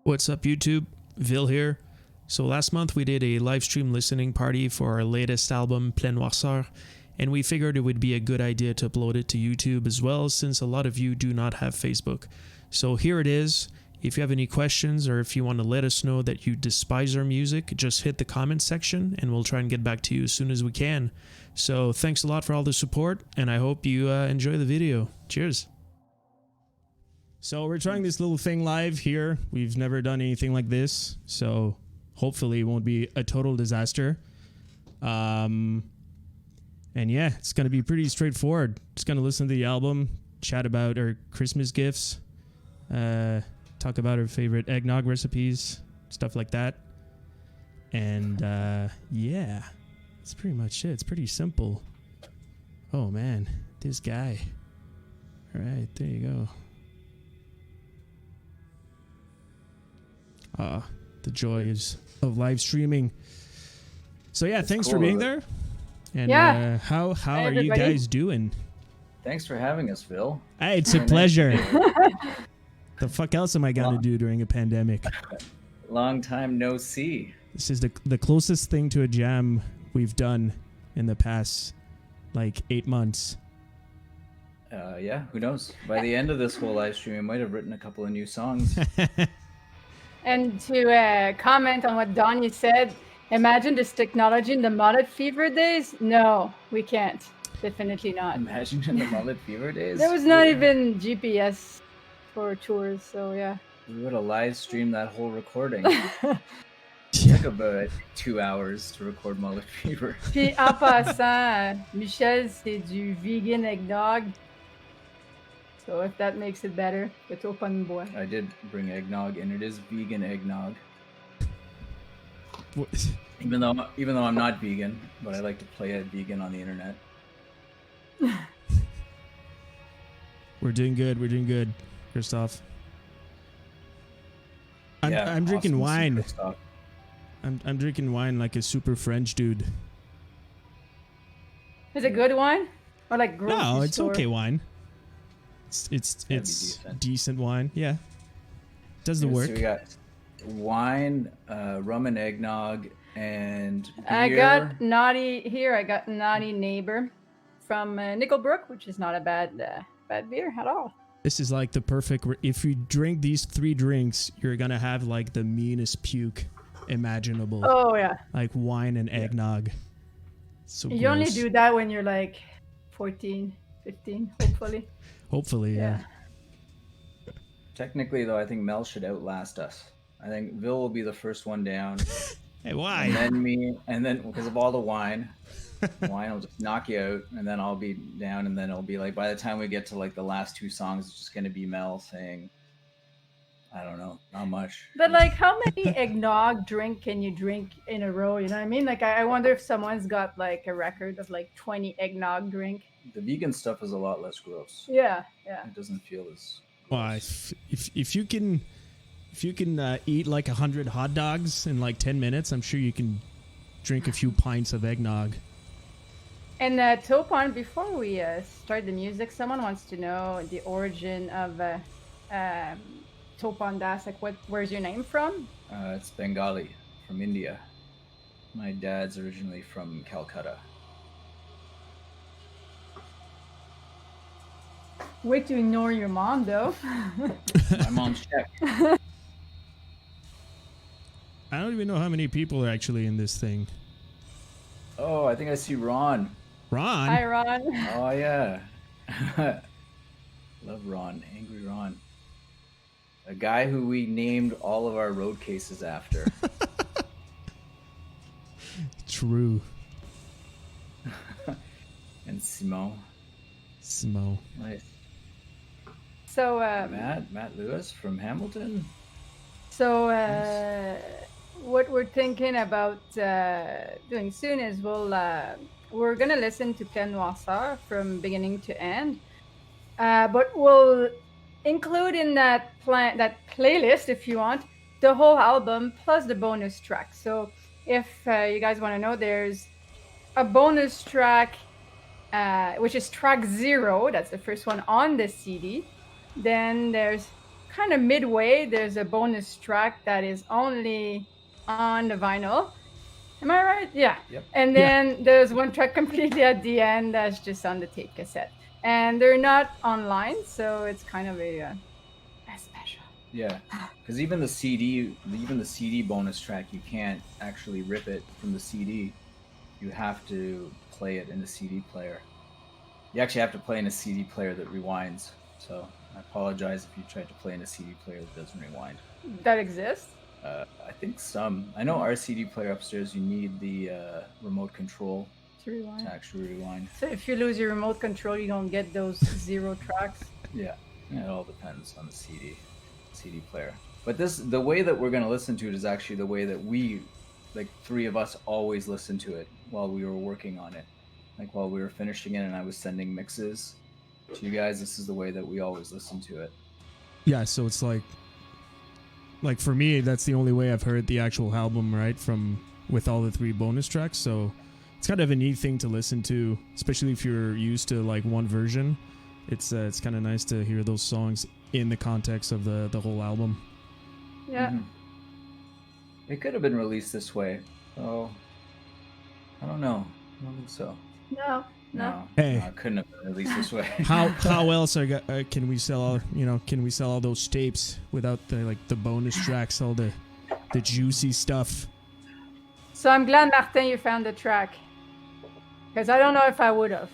What's up, YouTube? Vil here. So last month we did a live stream listening party for our latest album, Pleine Noirceur, and we figured it would be a good idea to upload it to YouTube as well, since a lot of you do not have Facebook. So here it is. If you have any questions or if you want to let us know that you despise our music, just hit the comment section and we'll try and get back to you as soon as we can. So thanks a lot for all the support, and I hope you enjoy the video. Cheers. So we're trying this little thing live here. We've never done anything like this, so hopefully it won't be a total disaster. And yeah, it's going to be pretty straightforward. Just going to listen to the album, chat about our Christmas gifts, talk about our favorite eggnog recipes, stuff like that. And yeah, that's pretty much it. It's pretty simple. Oh man, this guy. All right, there you go. The joys of live streaming. So yeah, thanks for being there. And yeah. How Hi, are you everybody. guys doing? Thanks for having us, Phil. Hey, it's a pleasure. The fuck else am I gonna do during a pandemic? Long time no see. This is the closest thing to a jam we've done in the past like 8 months. Yeah, who knows? By the end of this whole live stream, I might have written a couple of new songs. And to comment on what Donnie said, imagine this technology in the mullet fever days. No, we can't. Definitely not. Imagine in the mullet fever days. There was not even GPS for tours, so yeah. We would have live streamed that whole recording. It took about 2 hours to record Mullet Fever. Puis en passant, Michel, c'est du vegan eggnog. So if that makes it better, it's open boy. I did bring eggnog, and it is vegan eggnog. What? Even though I'm not vegan, but I like to play it vegan on the internet. We're doing good. We're doing good, Christoph. I'm drinking awesome, wine. super stuff. I'm drinking wine like a super French dude. Is it good wine? Or like grocery No, it's store? okay wine. It's decent wine. Yeah, does the work. So we got wine, rum and eggnog, and beer. I got Naughty here. I got Naughty Neighbor from Nickelbrook, which is not a bad beer at all. This is like the perfect. If you drink these 3 drinks, you're gonna have like the meanest puke imaginable. Oh yeah. Like wine and eggnog. So You only gross. do that when you're like 14, 15, hopefully. Hopefully, yeah. Technically, though, I think Mel should outlast us. I think Vil will be the first one down. Hey, why? And then me, and then because of all the wine will just knock you out, and then I'll be down, and then it'll be like, by the time we get to like the last 2 songs, it's just going to be Mel saying, I don't know, not much. But like, how many eggnog drink can you drink in a row? You know what I mean? Like, I wonder if someone's got like a record of like 20 eggnog drink. The vegan stuff is a lot less gross. Yeah. It doesn't feel as Well, gross. if you can eat like 100 hot dogs in like 10 minutes, I'm sure you can drink a few pints of eggnog. And Topon, before we start the music, someone wants to know the origin of Topon Das. Like, where's your name from? It's Bengali from India. My dad's originally from Calcutta. Way to ignore your mom, though. My mom's Czech. I don't even know how many people are actually in this thing. Oh, I think I see Ron. Ron? Hi, Ron. Oh, yeah. Love Ron. Angry Ron. A guy who we named all of our road cases after. True. And Simon. Smo. Nice. So, Matt Lewis from Hamilton. So, what we're thinking about doing soon is we're gonna listen to Pleine Noirceur from beginning to end, but we'll include in that playlist, if you want, the whole album plus the bonus track. So, if you guys want to know, there's a bonus track, which is track 0. That's the first one on the CD. Then there's kind of midway, there's a bonus track that is only on the vinyl. Am I right? Yeah. Yep. And then there's one track completely at the end that's just on the tape cassette. And they're not online, so it's kind of a special. Yeah, because even the CD bonus track, you can't actually rip it from the CD. You have to play it in the CD player. You actually have to play in a CD player that rewinds. So I apologize if you tried to play in a CD player that doesn't rewind. That exists? I think some. I know our CD player upstairs, you need the remote control To actually rewind. So if you lose your remote control, you don't get those 0 tracks? Yeah, it all depends on the CD player. But the way that we're going to listen to it is actually the way that we, like 3 of us, always listen to it while we were working on it. Like while we were finishing it and I was sending mixes to you guys, this is the way that we always listen to it. Yeah, so it's like for me, that's the only way I've heard the actual album, right? With all the 3 bonus tracks. So it's kind of a neat thing to listen to, especially if you're used to like one version. It's kind of nice to hear those songs in the context of the whole album. Yeah. Mm-hmm. It could have been released this way. So I don't know. I don't think so. No. Hey, no, it couldn't have been released this way. how else can we sell all those tapes without the bonus tracks, all the juicy stuff? So I'm glad, Martin, you found the track. Because I don't know if I would have.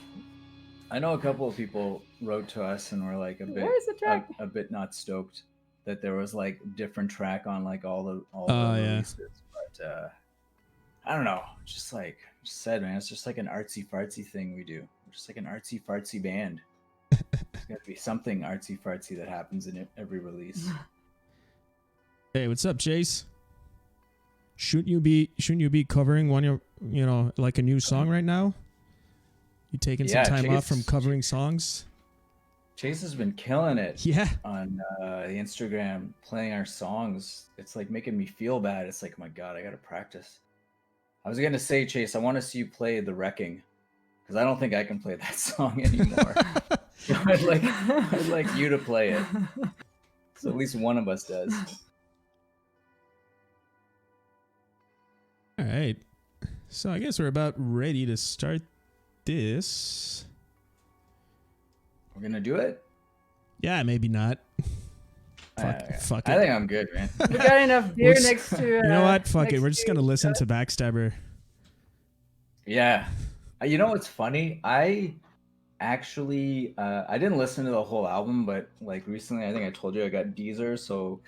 I know a couple of people wrote to us and were like Where's the track? a bit not stoked that there was like different track on like all the releases. But I don't know. Just like just said, man, it's just like an artsy fartsy thing we do. We're just like an artsy fartsy band. There's got to be something artsy fartsy that happens in every release. Hey, what's up, Chase? Shouldn't you be covering like a new song right now? You taking some time off from covering songs? Chase has been killing it. Yeah. On the Instagram, playing our songs. It's like making me feel bad. It's like, oh my God, I got to practice. I was gonna say, Chase, I want to see you play The Wrecking, because I don't think I can play that song anymore. I'd like you to play it, so at least one of us does. All right, so I guess we're about ready to start this. We're gonna do it? Yeah, maybe not. Fuck it. I think I'm good, man. We got enough beer next to... you know what? Fuck it. We're just going to listen to Backstabber. Yeah. You know what's funny? I actually... I didn't listen to the whole album, but like recently, I think I told you I got Deezer, so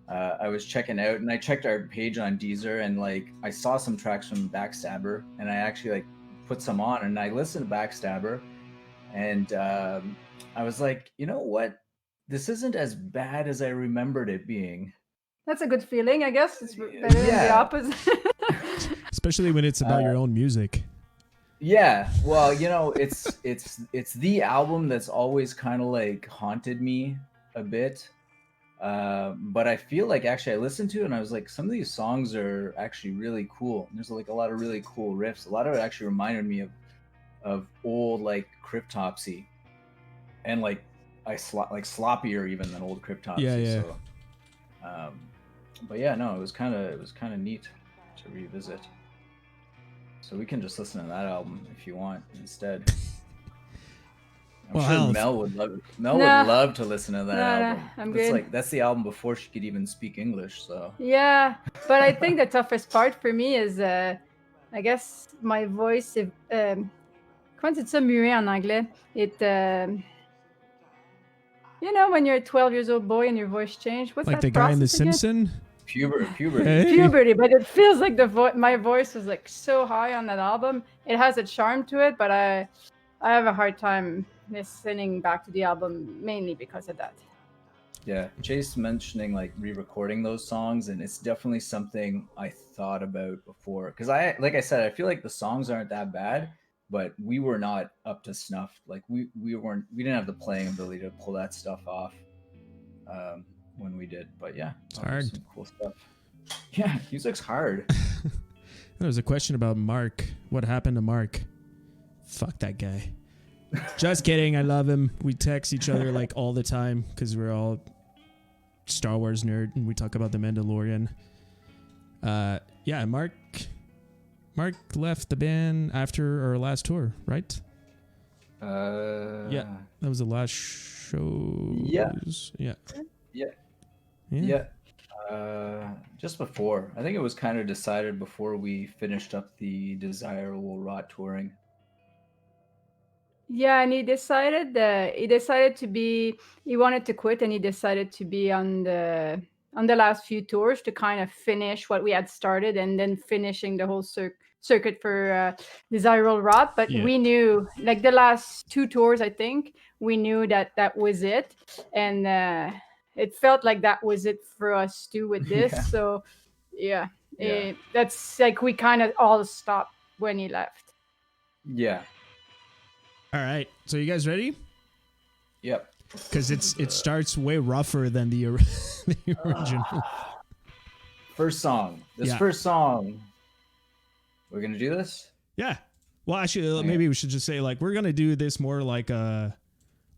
I was checking out, and I checked our page on Deezer, and like I saw some tracks from Backstabber, and I actually like put some on, and I listened to Backstabber, and I was like, you know what? This isn't as bad as I remembered it being. That's a good feeling, I guess. It's better than the opposite. Especially when it's about your own music. Yeah, well, you know, it's the album that's always kind of like haunted me a bit. But I feel like actually I listened to it and I was like, some of these songs are actually really cool. And there's like a lot of really cool riffs. A lot of it actually reminded me of old like Cryptopsy, and like sloppier even than old Cryptopsy. Yeah. So, but yeah, no, it was kind of neat to revisit. So we can just listen to that album if you want instead. I'm sure Mel would love it. Mel would love to listen to that album. I'm good. That's the album before she could even speak English. So yeah, but I think the toughest part for me is, I guess, my voice. Comment c'est ça muet en anglais? You know, when you're a 12 years old boy and your voice changed. What's like that the guy in The process again? Simpsons? Puberty. Hey. Puberty, but it feels like my voice was like so high on that album. It has a charm to it, but I have a hard time listening back to the album mainly because of that. Yeah, Chase mentioning like re-recording those songs, and it's definitely something I thought about before. Because like I said, I feel like the songs aren't that bad, but we were not up to snuff. Like we didn't have the playing ability to pull that stuff off when we did. But yeah, it's hard. Some cool stuff. Yeah, music's hard. There was a question about Mark. What happened to Mark? Fuck that guy. Just kidding. I love him. We text each other like all the time because we're all Star Wars nerd, and we talk about the Mandalorian. Yeah, Mark left the band after our last tour, right? Yeah, that was the last show. Yeah. Yeah. Yeah. Yeah. Just before. I think it was kind of decided before we finished up the Desirable Rot touring. Yeah, and he decided to be. He wanted to quit, and he decided to be on the last few tours to kind of finish what we had started, and then finishing the whole circuit for Desirable Rot. But Yeah. we knew, like the last 2 tours, I think we knew that was it, and it felt like that was it for us too with this. Yeah. So yeah, Yeah. that's like we kind of all stopped when he left. Yeah. All right. So you guys ready? Yep. Because it starts way rougher than the original. First song. Yeah. First song. We're gonna do this? Yeah. Well, actually, maybe we should just say like we're gonna do this more like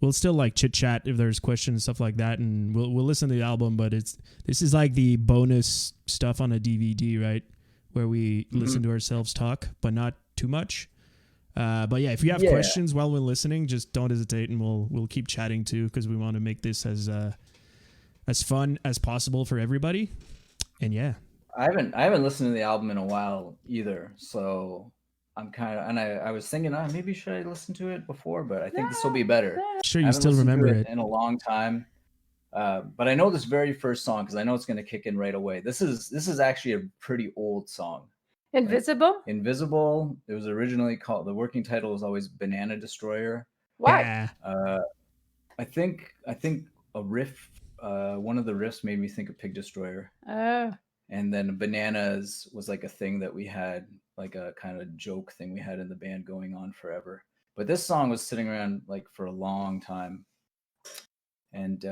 we'll still like chit chat if there's questions, stuff like that, and we'll listen to the album. But this is like the bonus stuff on a DVD, right? Where we listen to ourselves talk, but not too much. But yeah, if you have questions while we're listening, just don't hesitate, and we'll keep chatting too, because we want to make this as fun as possible for everybody. And yeah, I haven't listened to the album in a while either, so I'm kind of, and I was thinking, maybe should I listen to it before, but I think this will be better. sure I you haven't still listened to remember it. in a long time, but I know this very first song because I know it's going to kick in right away. This is actually a pretty old song. Invisible? Invisible. It was originally called, the working title was always Banana Destroyer. Why? Yeah. I think a riff, one of the riffs made me think of Pig Destroyer. Oh. And then bananas was like a thing that we had, like a kind of joke thing we had in the band going on forever. But this song was sitting around like for a long time. And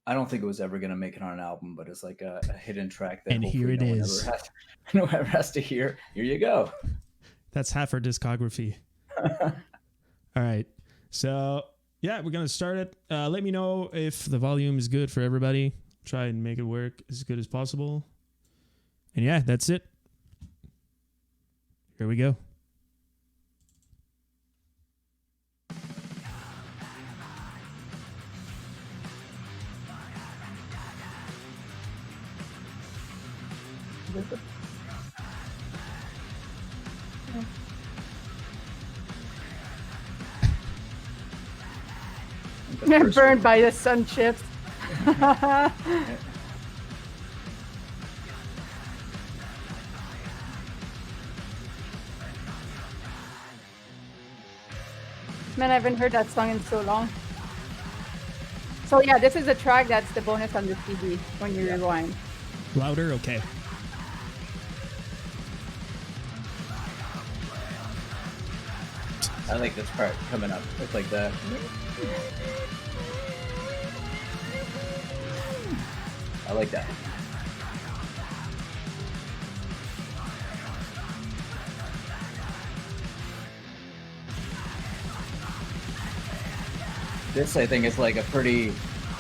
I don't think it was ever going to make it on an album, but it's like a hidden track that and here it is. No one ever has to hear. Here you go. That's half our discography. All right. So yeah, we're going to start it. Let me know if the volume is good for everybody. Try and make it work as good as possible. And yeah, that's it. Here we go. Burned by the sun chips. Man, I haven't heard that song in so long. So yeah, this is a track that's the bonus on the CD when you rewind. Louder? Okay. I like this part coming up. It's like that. I like that. This, I think, is like a pretty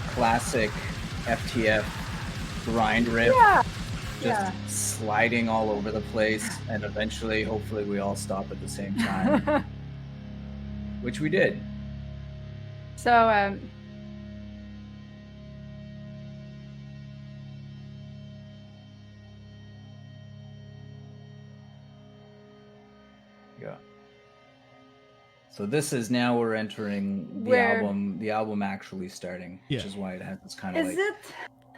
classic FTF grind riff. Yeah. Just sliding all over the place, and eventually, hopefully, we all stop at the same time. Which we did. So yeah. So this is now we're entering the album actually starting, which is why it has this kind of is like it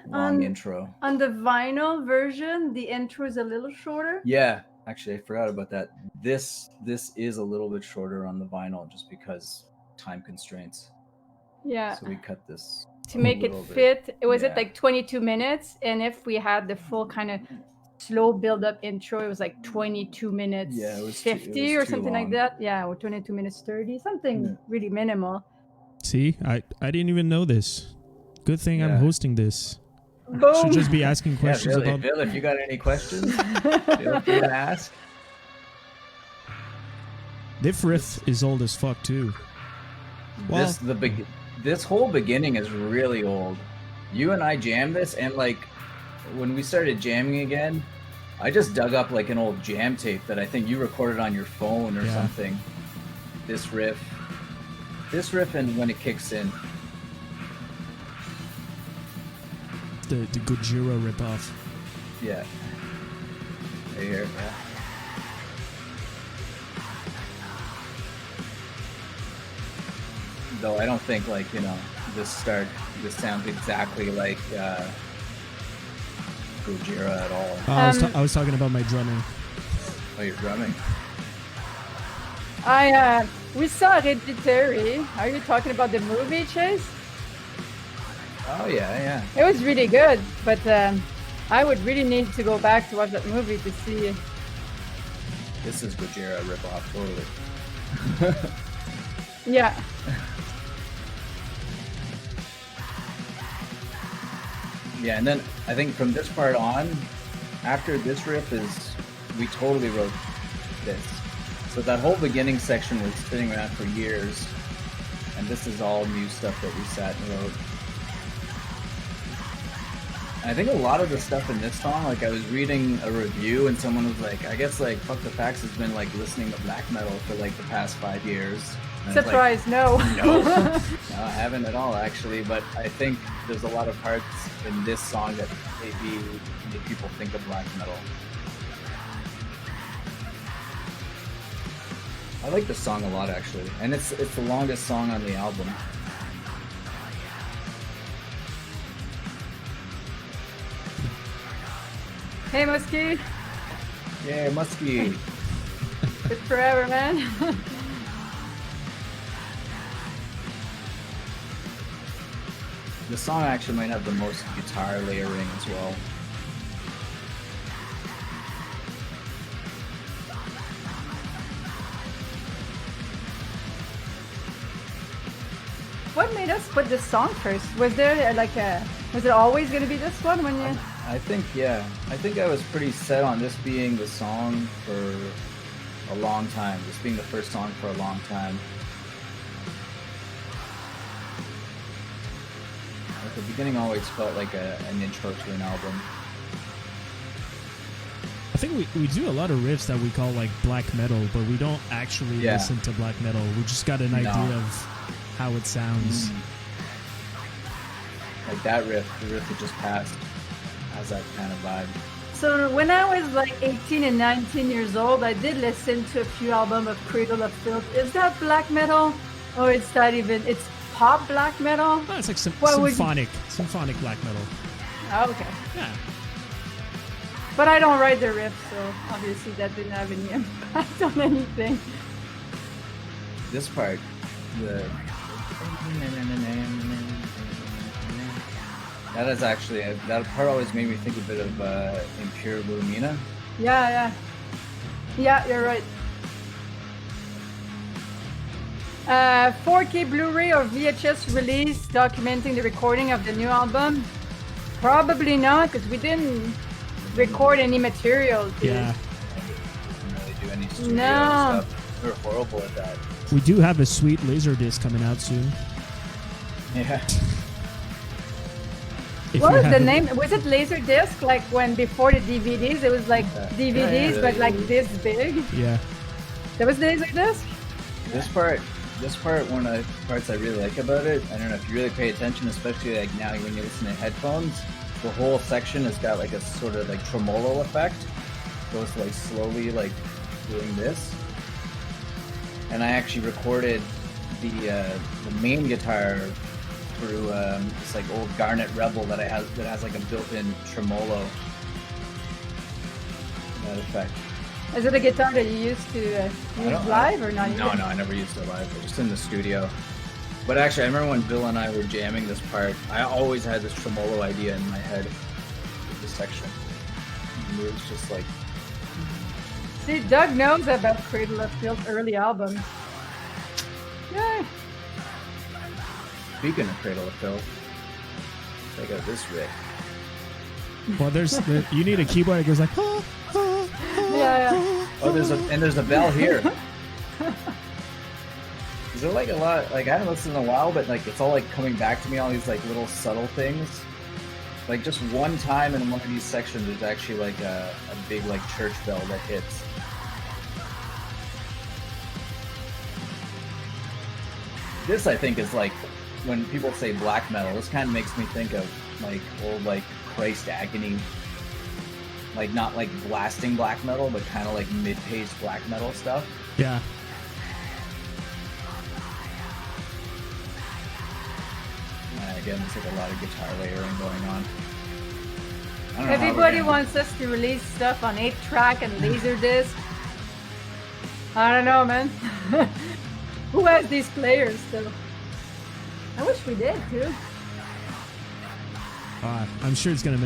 long intro. On the vinyl version, the intro is a little shorter? Yeah, actually I forgot about that. This is a little bit shorter on the vinyl just because time constraints. Yeah. So we cut this to make it fit. It was like 22 minutes, and if we had the full kind of slow build up intro, it was like 22 minutes. Yeah, it was 50 or something like that. Yeah, or 22 minutes 30, something really minimal. See, I didn't even know this. Good thing I'm hosting this. Boom. Should just be asking questions really, about. Bill, if you got any questions, feel free to ask. This riff is old as fuck too. Well, This whole beginning is really old. You and I jammed this, and like when we started jamming again, I just dug up like an old jam tape that I think you recorded on your phone or something. This riff, and when it kicks in. The Gojira ripoff. Yeah. Right here. Yeah. Though I don't think like, you know, this sounds exactly like Gojira at all. I was talking about my drumming. Oh, you're drumming. We saw Hereditary. Are you talking about the movie, Chase? Oh yeah. It was really good, but I would really need to go back to watch that movie to see. This is Gojira ripoff, totally. Yeah. Yeah, and then I think from this part on, after this riff we totally wrote this. So that whole beginning section was sitting around for years, and this is all new stuff that we sat and wrote. I think a lot of the stuff in this song, like I was reading a review and someone was like, I guess like Fuck the Facts has been like listening to black metal for like the past 5 years. And surprise, like, no. No, I haven't at all actually, but I think there's a lot of parts in this song that maybe make people think of black metal. I like this song a lot actually, and it's the longest song on the album. Hey, Muskie. Yeah, Muskie. It's forever, man. The song actually might have the most guitar layering as well. What made us put this song first? Was there was it always going to be this one when you... I think, yeah. I think I was pretty set on this being the song for a long time. This being the first song for a long time. At the beginning always felt like an intro to an album. I think we do a lot of riffs that we call like black metal, but we don't actually listen to black metal. We just got an idea of how it sounds. Like that riff, the riff that just passed, has that kind of vibe. So when I was like 18 and 19 years old, I did listen to a few albums of Cradle of Filth. Is that black metal? Or it's not even, it's pop black metal? Oh, it's like symphonic black metal. Oh, okay. Yeah. But I don't write the riff, so obviously that didn't have any impact on anything. This part, that is actually, that part always made me think a bit of Impure Lumina. Yeah, you're right. 4K Blu-ray or VHS release documenting the recording of the new album? Probably not, because we didn't record any material. Dude. Yeah. We didn't really do any studio stuff. We were horrible at that. We do have a sweet laser disc coming out soon. Yeah. What was the name? Was it Laserdisc? Like when before the DVDs, it was like DVDs, but like this big? Yeah. That was Laserdisc? This part, one of the parts I really like about it, I don't know if you really pay attention, especially like now when you listen to headphones, the whole section has got like a sort of like tremolo effect. It goes like slowly like doing this. And I actually recorded the main guitar through this like old Garnet Rebel that has like a built-in tremolo. That effect. Is it a guitar that you used to use live or not? No, I never used it live. Just in the studio. But actually, I remember when Bill and I were jamming this part, I always had this tremolo idea in my head with this section. And it was just like... See, Doug knows about Cradle of Filth early album. Yay! Speaking of Cradle of Filth, check out this riff. Well, you need a keyboard that goes like, Yeah. Oh, there's a bell here. Is there like a lot, like I haven't listened in a while, but like it's all like coming back to me, all these like little subtle things. Like just one time in one of these sections, there's actually like a big like church bell that hits. This I think is like when people say black metal. This kind of makes me think of like old like Christ Agony, like not like blasting black metal, but kind of like mid-paced black metal stuff. Yeah. Again, it's like a lot of guitar layering going on. I don't know Everybody wants us to release stuff on 8-track and Laserdisc. I don't know, man. Who has these players still? I wish we did too. I'm sure it's gonna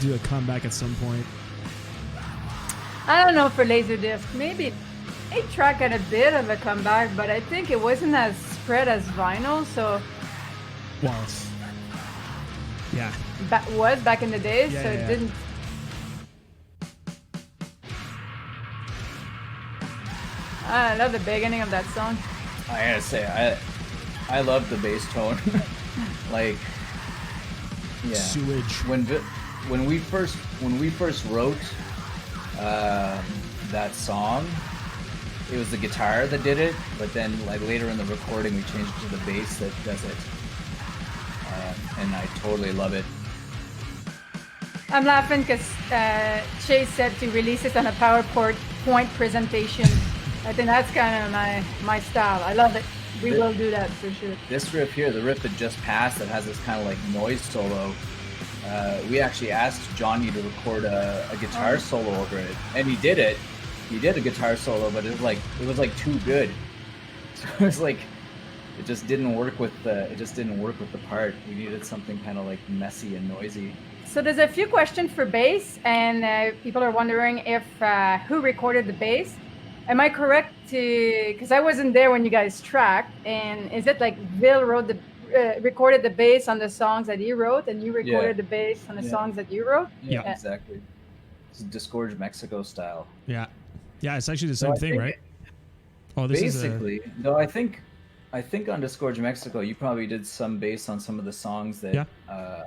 do a comeback at some point. I don't know for Laserdisc. Maybe 8-track had a bit of a comeback, but I think it wasn't as spread as vinyl, so... Well, yeah. Was back in the days, Yeah, so yeah, it yeah. didn't... I love the beginning of that song. I gotta say, I love the bass tone. Like, yeah. Sewage. When we first wrote that song, it was the guitar that did it, but then like later in the recording we changed it to the bass that does it, and I totally love it. I'm laughing because Chase said to release it on a PowerPoint presentation. I think that's kind of my style. I love it. We will do that for sure. This riff here, the riff that just passed, that has this kind of like noise solo. We actually asked Johnny to record a guitar solo over it, and he did it. He did a guitar solo, but it was like too good. So it was like it just didn't work with the part. We needed something kind of like messy and noisy. So there's a few questions for bass, and people are wondering if who recorded the bass. Am I correct to, because I wasn't there when you guys tracked, and is it like Bill recorded the bass on the songs that he wrote, and you recorded the bass on the songs that you wrote? Yeah, exactly. It's Disgorge Mexico style. Yeah, it's actually the same thing, right? Oh, this basically, is no, I think on Disgorge Mexico, you probably did some bass on some of the songs that I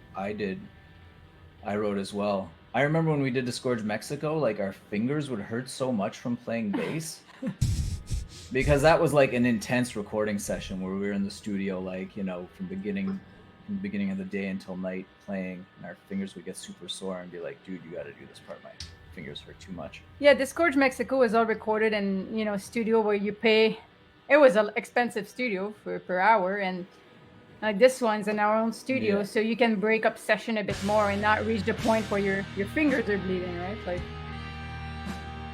wrote as well. I remember when we did Disgorge Mexico, like our fingers would hurt so much from playing bass. Because that was like an intense recording session where we were in the studio, like, you know, from the beginning of the day until night playing, and our fingers would get super sore and be like, dude, you got to do this part. My fingers hurt too much. Yeah, Disgorge Mexico was all recorded in, you know, studio where you pay. It was an expensive studio per hour, and like this one's in our own studio, so you can break up session a bit more and not reach the point where your fingers are bleeding, right? Like.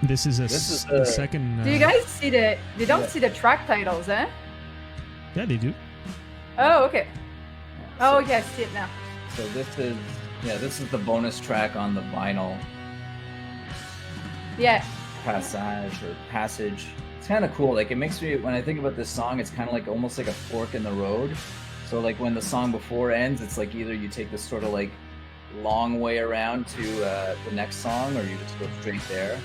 This is the second. Do you guys see the? They don't see the track titles, eh? Yeah, they do. Oh, okay. Oh, yeah, I see it now. So this is the bonus track on the vinyl. Yeah. Passage. It's kind of cool. Like it makes me, when I think about this song, it's kind of like almost like a fork in the road. So like when the song before ends, it's like either you take this sort of like long way around to the next song, or you just go straight there.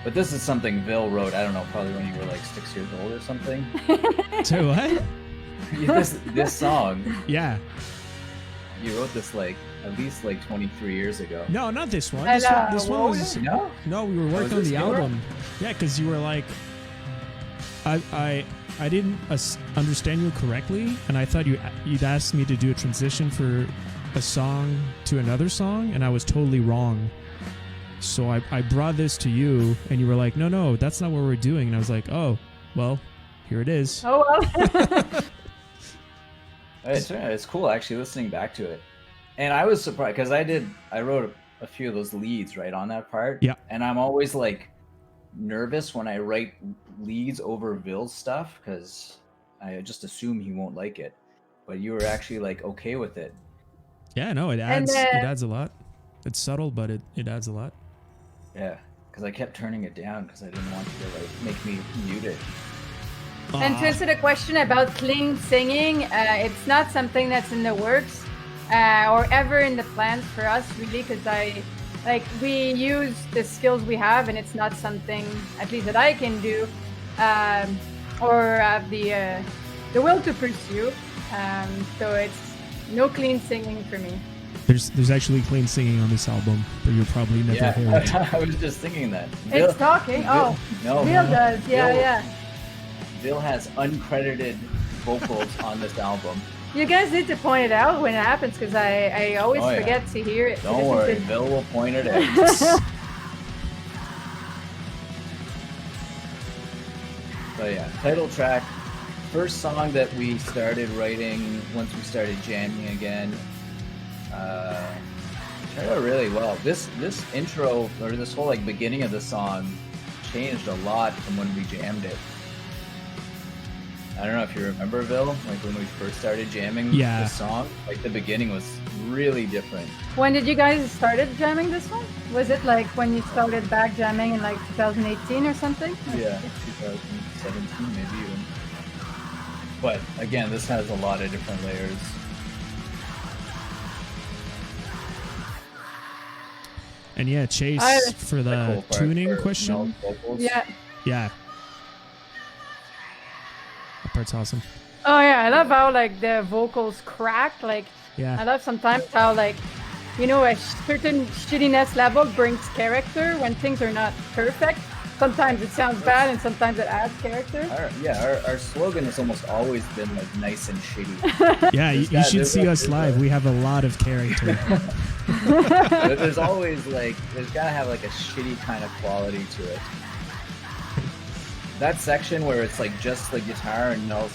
But this is something Bill wrote, I don't know, probably when you were like 6 years old or something. So what? This song. Yeah. You wrote this like at least like 23 years ago. No, not this one. This one was no. We were working on the album. Yeah, because you were like, I didn't understand you correctly, and I thought you'd asked me to do a transition for a song to another song, and I was totally wrong. So I brought this to you, and you were like, no, that's not what we're doing. And I was like, oh, well, here it is. Oh, well. It's cool actually listening back to it. And I was surprised because I wrote a few of those leads right on that part. Yeah. And I'm always like nervous when I write leads over Bill's stuff because I just assume he won't like it. But you were actually like okay with it. Yeah, no, it adds a lot. It's subtle, but it adds a lot. Yeah, because I kept turning it down because I didn't want you to like make me mute it. And to answer the question about clean singing, it's not something that's in the works or ever in the plans for us, really, because we use the skills we have, and it's not something, at least that I can do, or have the will to pursue. So No clean singing for me. There's actually clean singing on this album, but you'll probably never hear it. I was just thinking that. It's talking. No, Bill does. Yeah. Bill has uncredited vocals on this album. You guys need to point it out when it happens because I always forget to hear it. Don't worry, Bill will point it out. But yeah, title track. First song that we started writing once we started jamming again. Turned out really well. This intro, or this whole like beginning of the song, changed a lot from when we jammed it. I don't know if you remember, Bill, like when we first started jamming this song, like the beginning was really different. When did you guys started jamming this one? Was it like when you started back jamming in like 2018 or something? Yeah, 2017 maybe even. But again, this has a lot of different layers. And yeah, Chase for the cool tuning question. Yeah. That part's awesome. Oh yeah, I love how like the vocals crack. Like, I love sometimes how like, you know, a certain shittiness level brings character when things are not perfect. Sometimes it sounds bad, and sometimes it adds character. Our slogan has almost always been like nice and shitty. Yeah, you should see us live. We have a lot of character. But there's always like, there's gotta have like a shitty kind of quality to it. That section where it's like just the guitar and Mel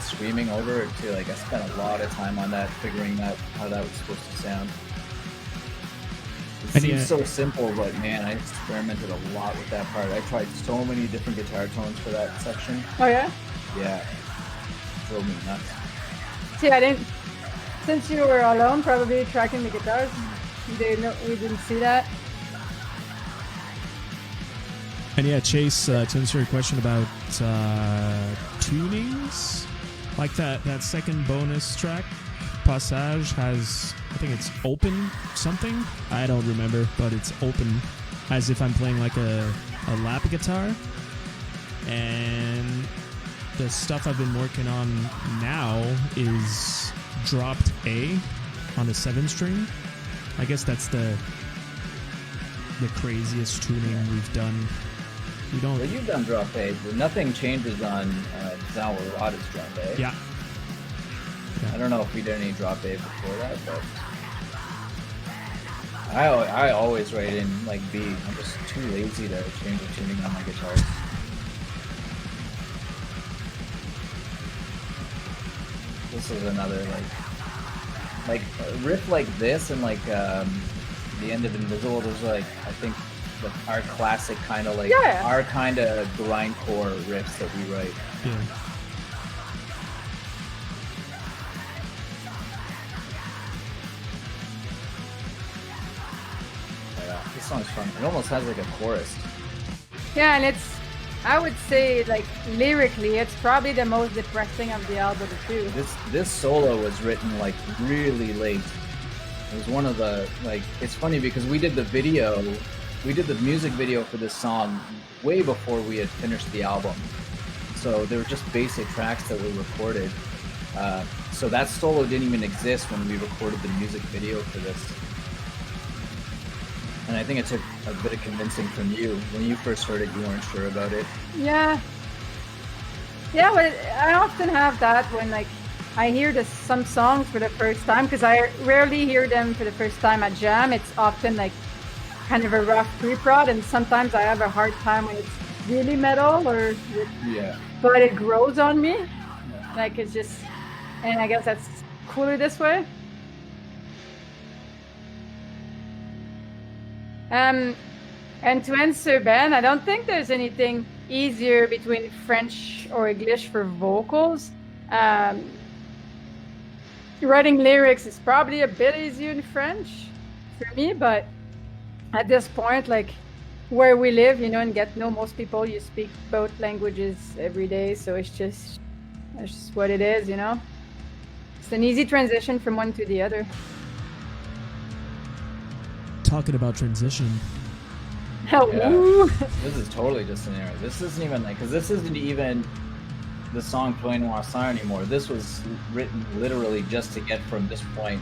screaming over it too. Like I spent a lot of time on that, figuring out how that was supposed to sound. It seems so simple, but man, I experimented a lot with that part. I tried so many different guitar tones for that section. Oh yeah? Yeah. It drove me nuts. See, I didn't. Since you were alone, probably tracking the guitars, we didn't see that. And yeah, Chase, to answer your question about tunings, like that second bonus track, Passage, has, I think it's open something. I don't remember, but it's open as if I'm playing like a lap guitar. And the stuff I've been working on now is dropped A on the 7 string. I guess that's the craziest tuning we've done. We don't. Well, you've done drop A, but nothing changes on Zawara's drop A. Yeah. I don't know if we did any drop A before that, but I always write in like B. I'm just too lazy to change the tuning on my guitars. This is another like a riff like this, and like the end of Invisible. Those are like, I think, our classic kind of like our kind of grindcore riffs that we write. Yeah. This song's fun. It almost has like a chorus. Yeah, and I would say like lyrically, it's probably the most depressing of the album too. This solo was written like really late. It was one of the, like, it's funny because we did the music video for this song way before we had finished the album. So they were just basic tracks that were recorded. So that solo didn't even exist when we recorded the music video for this. And I think it took a bit of convincing from you. When you first heard it, you weren't sure about it. Yeah, but I often have that when like I hear some songs for the first time, because I rarely hear them for the first time at jam. It's often like kind of a rough pre-prod, and sometimes I have a hard time when it's really metal but it grows on me. Yeah. Like it's just, and I guess that's cooler this way. And to answer Ben, I don't think there's anything easier between French or English for vocals. Writing lyrics is probably a bit easier in French for me, but at this point, like where we live, and get to know most people, you speak both languages every day, so it's just what it is, It's an easy transition from one to the other. Talking about transition. Oh, yeah. This is totally just an error. This isn't even like, because this isn't even the song Pleine Noirceur anymore. This was written literally just to get from this point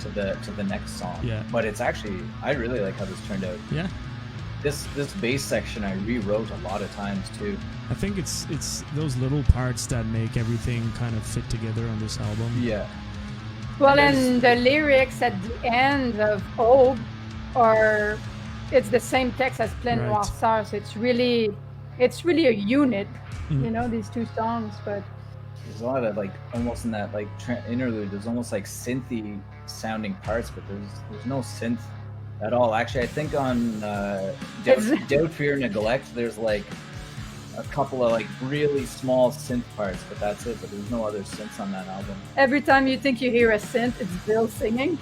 to the next song. Yeah. But it's actually, I really like how this turned out. Yeah. This bass section I rewrote a lot of times too. I think it's those little parts that make everything kind of fit together on this album. Yeah. Well, and the lyrics at the end of Aube it's the same text as Pleine Right. Noirceur, so it's really a unit, you know, these two songs. But There's a lot of like almost in that like interlude. There's almost like synthy sounding parts, but there's no synth at all. Actually, I think on Doubt, Fear, Neglect, there's like a couple of like really small synth parts, but that's it. But there's no other synths on that album. every time you think you hear a synth, it's Bill singing.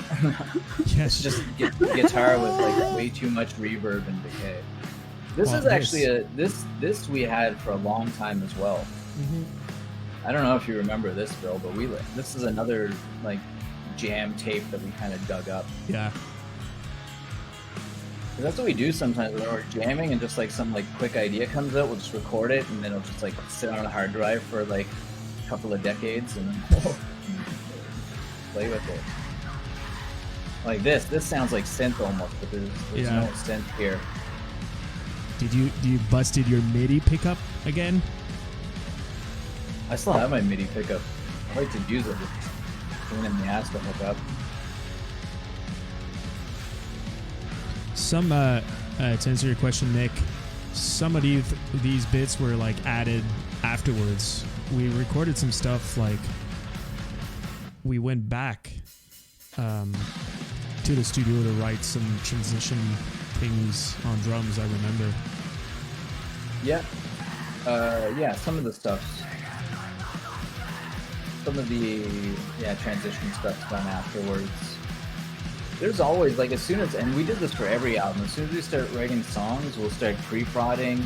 It's just guitar with like way too much reverb and decay. This is actually this we had for a long time as well. Mm-hmm. I don't know if you remember this, Bill, but this is another like jam tape that we kind of dug up. Yeah. That's what we do sometimes when we're jamming and just like some like quick idea comes out, we'll just record it and then it'll just like sit on a hard drive for like a couple of decades and then play with it. Like this sounds like synth almost, but there's no synth here. Did you busted your MIDI pickup again? I still have my MIDI pickup. I like to use it. It's pain in the ass to hook up. Some to answer your question, Nick, some of these bits were like added afterwards. We recorded some stuff like we went back to the studio to write some transition things on drums. I remember. Yeah, some of the stuff. Some of the transition stuff's done afterwards. There's always like and we did this for every album. As soon as we start writing songs, we'll start pre-prodding.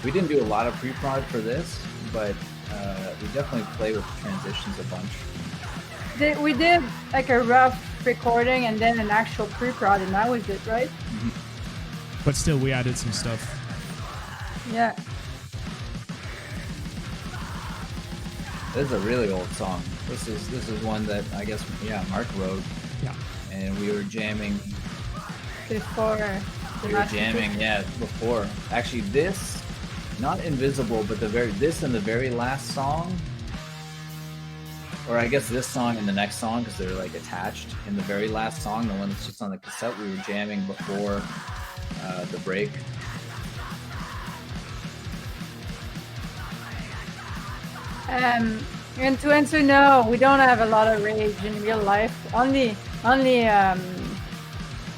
We didn't do a lot of pre-prod for this, but we definitely play with transitions a bunch. We did like a rough recording and then an actual pre-prod, and that was it, right? Mm-hmm. But still, we added some stuff. Yeah. This is a really old song. This is one that I guess Mark wrote. Yeah. And we were jamming before. Before. Actually, this, not Invisible, but this and the very last song, or I guess this song and the next song, because they're like attached. In the very last song, the one that's just on the cassette, we were jamming before the break. And to answer, no, we don't have a lot of rage in real life. Only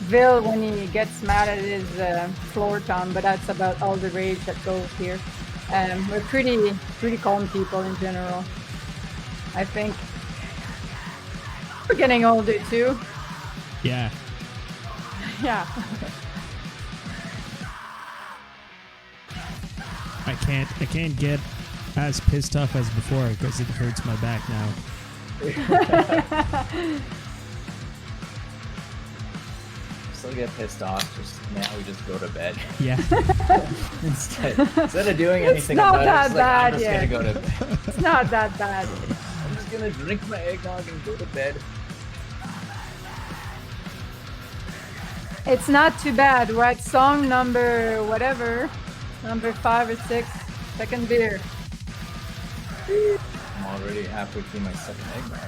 Bill when he gets mad at his floor tom, but that's about all the rage that goes here. We're pretty calm people in general, I think. We're getting older too. Yeah. Yeah. I can't get as pissed off as before because it hurts my back now. Still get pissed off. Just now we just go to bed. Yeah. instead of doing anything not about that it, it's like, I'm just gonna go to bed. It's not that bad. I'm just gonna drink my eggnog and go to bed. It's not too bad. We're at song number 5 or 6, second beer. I'm already halfway through my second eggnog.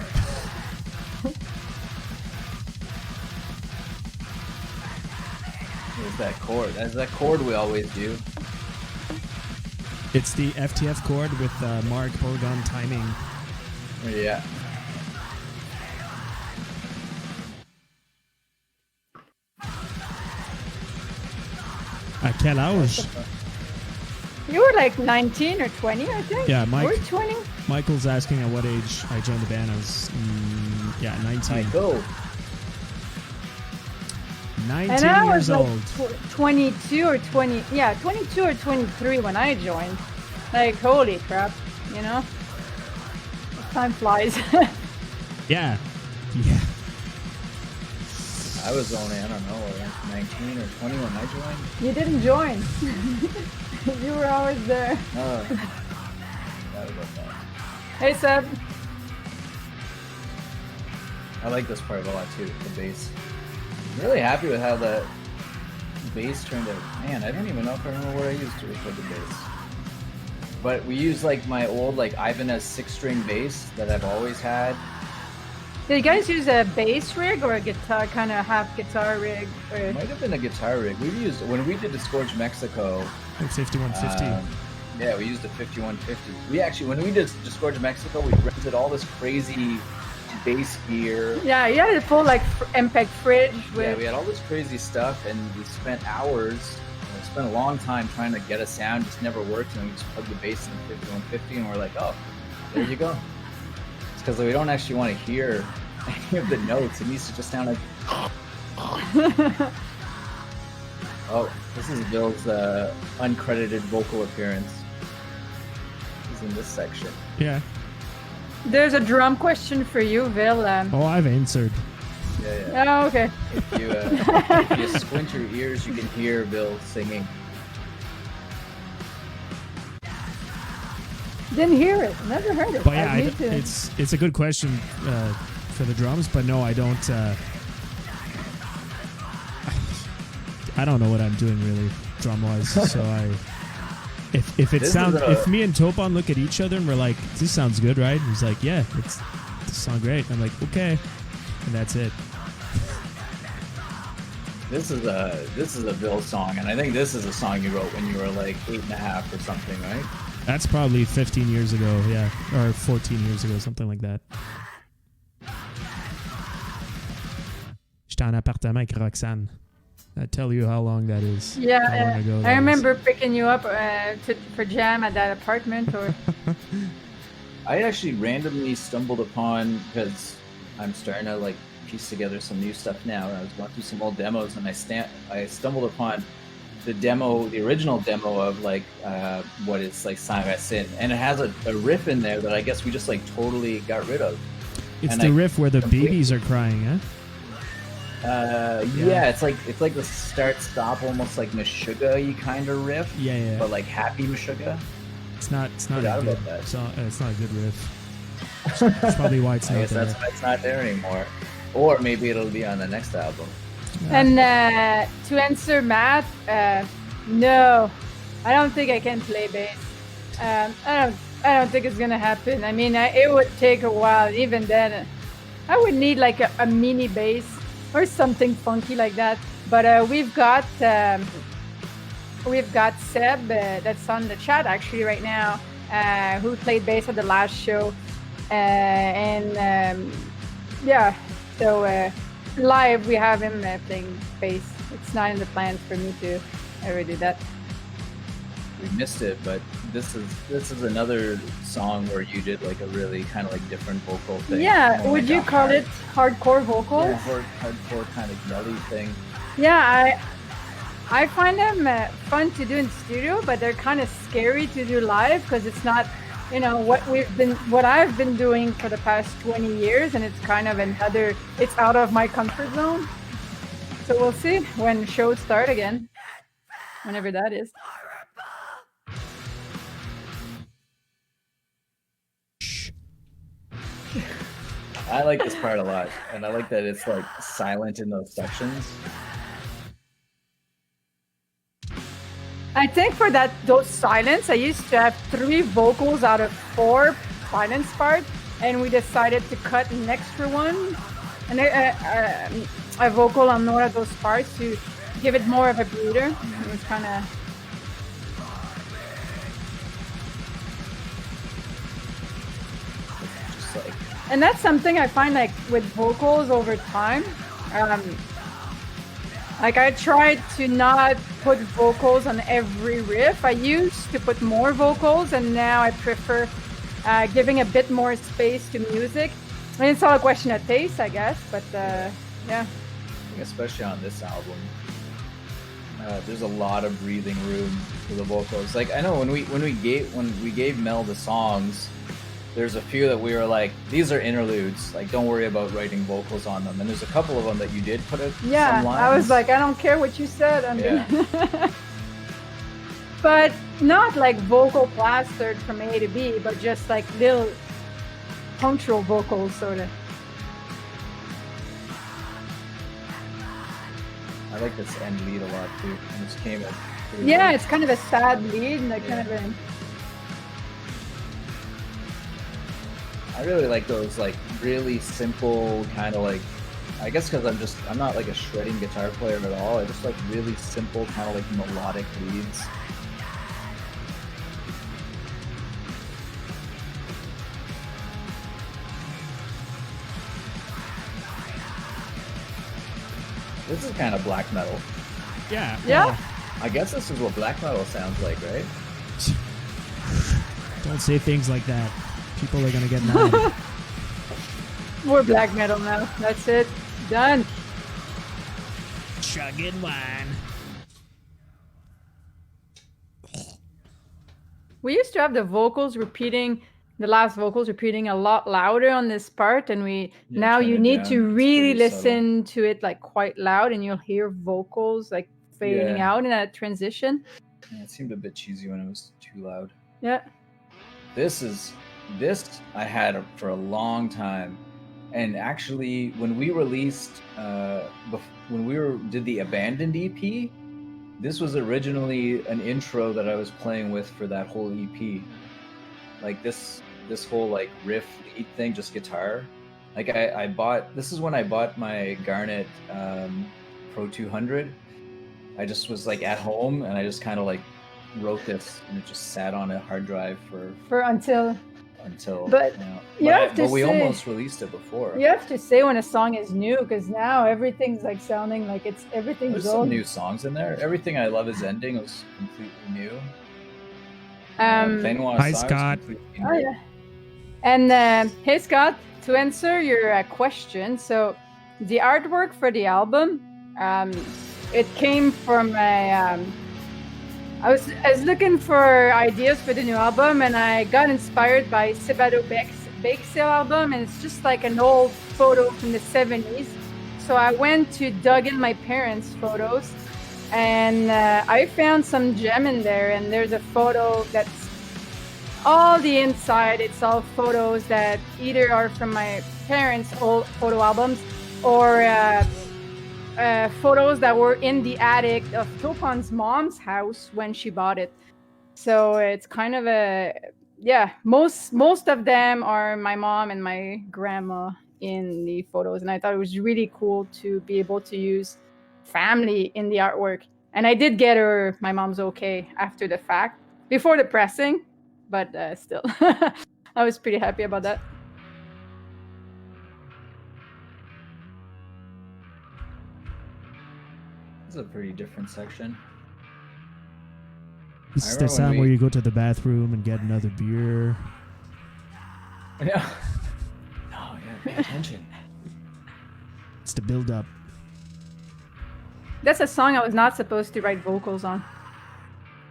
There's that chord. That's that chord we always do. It's the FTF chord with Mark Borgon timing. Yeah. À quel âge? You were like 19 or 20, I think. Yeah, We're 20. Michael's asking at what age I joined the band. I was 19. Michael. 19 And I years was like old. 22 or 23 when I joined. Like, holy crap, you know? Time flies. Yeah. Yeah. I was only, I don't know, like 19 or 20 when I joined. You didn't join. You were always there. That would about that. Hey, Seb. I like this part a lot too, the bass. I'm really happy with how the bass turned out. Man, I don't even know if I remember what I used to record the bass. But we used like my old like Ibanez 6-string bass that I've always had. Did you guys use a bass rig or a guitar, kind of half guitar rig? Or... It might have been a guitar rig. We've used, when we did Disgorge Mexico, Like 5150. yeah, we used a 5150. We actually, when we did Disgorge Mexico, we rented all this crazy bass gear. Yeah, you had a full like MPEG fridge. Yeah, we had all this crazy stuff, and we spent hours. We spent a long time trying to get a sound, just never worked, and we just plugged the bass in the 5150, and we're like, oh, there you go. It's because we don't actually want to hear any of the notes. It needs to just sound like. Oh, this is Bill's uncredited vocal appearance. He's in this section. Yeah. There's a drum question for you, Vil. Oh, I've answered. Yeah. Oh, okay. If you squint your ears, you can hear Bill singing. Didn't hear it. Never heard it. But yeah, I need to... it's a good question for the drums, but no, I don't. I don't know what I'm doing really drum wise. So if it This sounds, is a- if me and Topan look at each other and we're like, this sounds good, right? He's like, yeah, this sounds great. I'm like, okay, and that's it. This is a Bill song, and I think this is a song you wrote when you were like 8.5 or something, right? That's probably 15 years ago, yeah, or 14 years ago, something like that. J'étais en appartement avec Roxane. I tell you how long that is. How long Yeah, ago I that remember picking you up for jam at that apartment. Or I actually randomly stumbled upon, because I'm starting to like piece together some new stuff now. I was going through some old demos, and I stumbled upon the original demo of like what is like Racines, and it has a riff in there that I guess we just like totally got rid of. It's And the I riff where the completely- babies are crying, huh? Yeah, it's like the start stop, almost like Meshuggah-y kind of riff, Yeah. but like happy Meshuggah. It's not Forgot a good. about that. It's not a good riff. That's probably why it's I not guess there. that's why it's not there anymore. Or maybe it'll be on the next album. and to answer Matt, no, I don't think I can play bass. I don't think it's gonna happen. I mean, it would take a while. Even then, I would need like a mini bass or something funky like that. But we've got Seb that's on the chat actually right now, who played bass at the last show, yeah. So live we have him playing bass. It's not in the plans for me to ever do that. We missed it, but this is another song where you did like a really kind of like different vocal thing. Yeah, More would like you a call it hardcore vocals? Yeah, hardcore kind of yelly thing. Yeah, I find them fun to do in studio, but they're kind of scary to do live because it's not, what I've been doing for the past 20 years, and it's kind of it's out of my comfort zone. So we'll see when shows start again, whenever that is. I like this part a lot, and I like that it's like silent in those sections. I think for those silence, I used to have 3 vocals out of 4 silence parts, and we decided to cut an extra one, and a vocal on one of those parts to give it more of a breather. It was kind of. Just like And that's something I find like with vocals over time. Like I tried to not put vocals on every riff. I used to put more vocals, and now I prefer giving a bit more space to music. I mean, it's all a question of taste, I guess. But yeah. especially on this album, there's a lot of breathing room for the vocals. Like I know when we gave Mel the songs, there's a few that we were like, these are interludes. Like don't worry about writing vocals on them. And there's a couple of them that you did put some lines. I was like, I don't care what you said. Yeah. but not like vocal plastered from A to B, but just like little punctual vocals, sort of. I like this end lead a lot too. And this came at Yeah, it's kind of a sad lead and kind of a. I really like those like really simple kind of like, I guess because I'm not like a shredding guitar player at all. I just like really simple kind of like melodic leads. This is kind of black metal. Yeah. Yeah. well, I guess this is what black metal sounds like, right? don't say things like that. People are gonna get mad. We're black metal now. That's it. Done. Chugging wine. We used to have the last vocals repeating a lot louder on this part, and now turn you it need down. to It's really pretty subtle. listen to it like quite loud, and you'll hear vocals like fading Yeah. out in that transition. Yeah, it seemed a bit cheesy when it was too loud. Yeah. This I had for a long time, and actually when we released did the Abandoned EP, this was originally an intro that I was playing with for that whole EP. Like this whole like riff lead thing, just guitar. Like this is when I bought my Garnet Pro 200. I just was like at home and I just kind of like wrote this, and it just sat on a hard drive until. But you have to but we say- almost released it before. You have to say when a song is new, because now everything's like sounding like everything's There's old. some new songs in there. Everything I Love Is Ending was completely new. Pleine Noirceur Hi, is Scott. completely Oh new. yeah. And hey Scott, to answer your question, so the artwork for the album, it came from I was looking for ideas for the new album, and I got inspired by Sebado Bake Sale album, and it's just like an old photo from the 70s. So I went to dug in my parents' photos, and I found some gem in there, and there's a photo that's all the inside. It's all photos that either are from my parents' old photo albums or photos that were in the attic of Topon's mom's house when she bought it. So it's kind of most of them are my mom and my grandma in the photos, and I thought it was really cool to be able to use family in the artwork. And I did get my mom's okay after the fact, before the pressing, but still I was pretty happy about that. This is a pretty different section. This I is the remember when sound we- where you go to the bathroom and get another beer. Yeah. Oh yeah, pay attention. It's the build up. That's a song I was not supposed to write vocals on.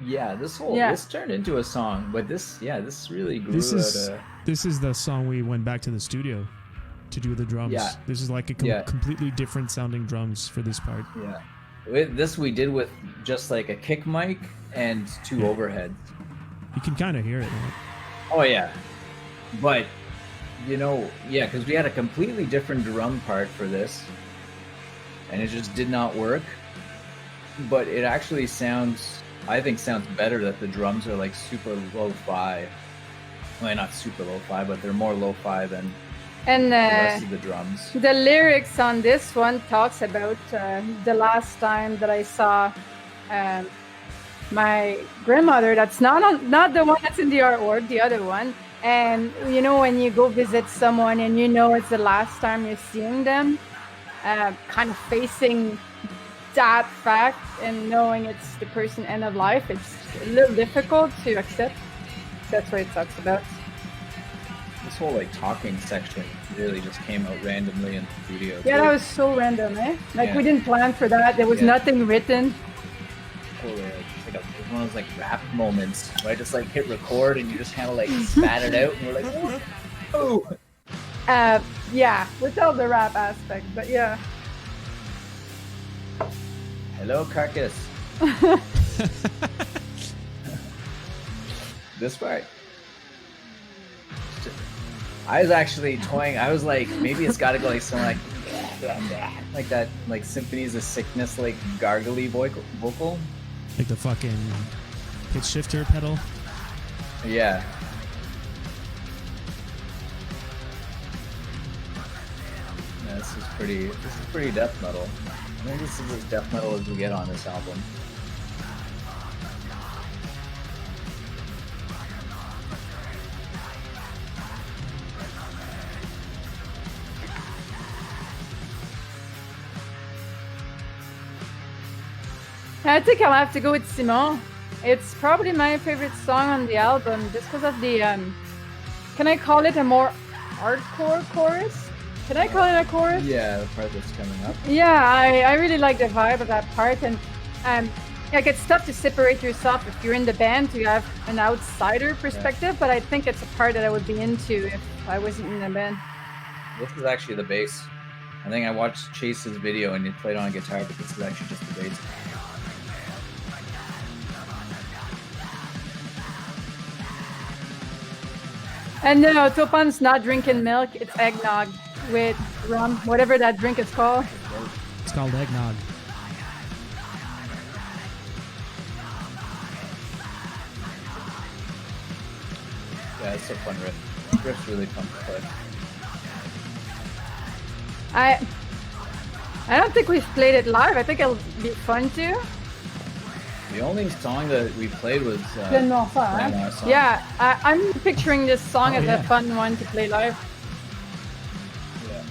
Yeah, this turned into a song, but this really grew This is at a, this is the song we went back to the studio to do the drums. Yeah. This is like a Yeah. completely different sounding drums for this part. yeah. This we did with just like a kick mic and two overheads. You can kind of hear it. Right? Oh yeah, but because we had a completely different drum part for this, and it just did not work. But it actually sounds better that the drums are like super lo-fi. Well, not super lo-fi, but they're more lo-fi than And the rest of the drums. the lyrics on this one talks about the last time that I saw my grandmother. That's not the one that's in the artwork, the other one. And when you go visit someone and it's the last time you're seeing them, kind of facing that fact and knowing it's the person end of life, it's a little difficult to accept. That's what it talks about. This whole like talking section really just came out randomly in the studio. Yeah, too. that was so random, eh? Like Yeah. we didn't plan for that. There was Yeah. nothing written. Totally, it's like one of those like rap moments where I just like hit record and you just kind of like spat it out and you're like, oh. Yeah, without the rap aspect, but yeah. Hello, carcass. This part. I was actually toying. I was like, maybe it's got to go like something like that, like Symphonies of Sickness, like gargly vocal. Like the fucking pitch shifter pedal. Yeah. Yeah, this is pretty death metal. I think this is as death metal as we get on this album. I think I'll have to go with Simon. It's probably my favorite song on the album, just because of the, can I call it a more hardcore chorus? Can I call it a chorus? Yeah, the part that's coming up. Yeah, I really like the vibe of that part, and like it's tough to separate yourself if you're in the band to have an outsider perspective, but I think it's a part that I would be into if I wasn't in the band. This is actually the bass. I think I watched Chase's video and he played on a guitar, but this is actually just the bass. And no, Topan's not drinking milk, it's eggnog with rum, whatever that drink is called. It's called eggnog. Yeah, it's a fun riff. Riff's really fun to play. I don't think we've played it live. I think it'll be fun too. The only song that we played was Pleine Noirceur. Yeah, I'm picturing this song as a fun one to play live. Yeah.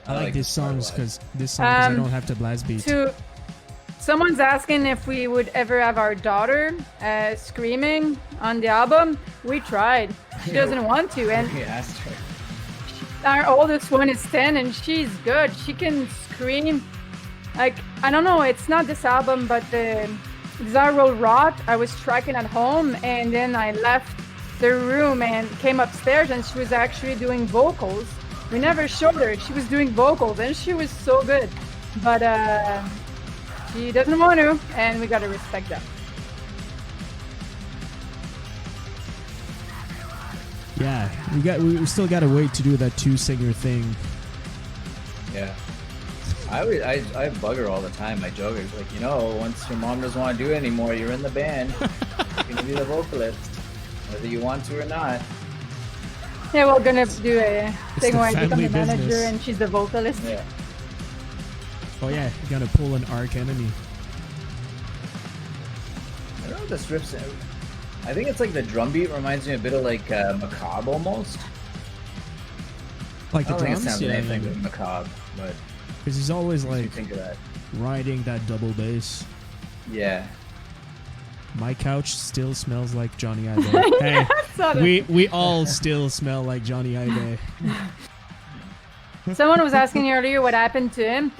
I like these songs because I don't have to blast beat. Someone's asking if we would ever have our daughter screaming on the album. We tried. She doesn't want to, and We asked her. our oldest one is 10, and she's good. She can scream. Like, I don't know, it's not this album, but the Desirable Rot, I was tracking at home, and then I left the room and came upstairs, and she was actually doing vocals. We never showed her. She was doing vocals, and she was so good. But she doesn't want to, and we gotta respect that. Yeah, we still gotta wait to do that 2-singer thing. Yeah. I bug her all the time. I joke. It's like, once your mom doesn't want to do it anymore, you're in the band. You're gonna be the vocalist, whether you want to or not. Yeah, we're gonna do a thing where I become family the manager business. and she's the vocalist. Yeah. Oh yeah, you gotta pull an arc enemy. I don't know what this riff's. I think it's like the drum beat reminds me a bit of like Macabre almost. Like I the don't think it drums, sounds anything with Macabre, but because he's always what do you like think of that? riding that double bass. Yeah. My couch still smells like Johnny Ive. Hey, we all still smell like Johnny Ive. Someone was asking earlier what happened to him.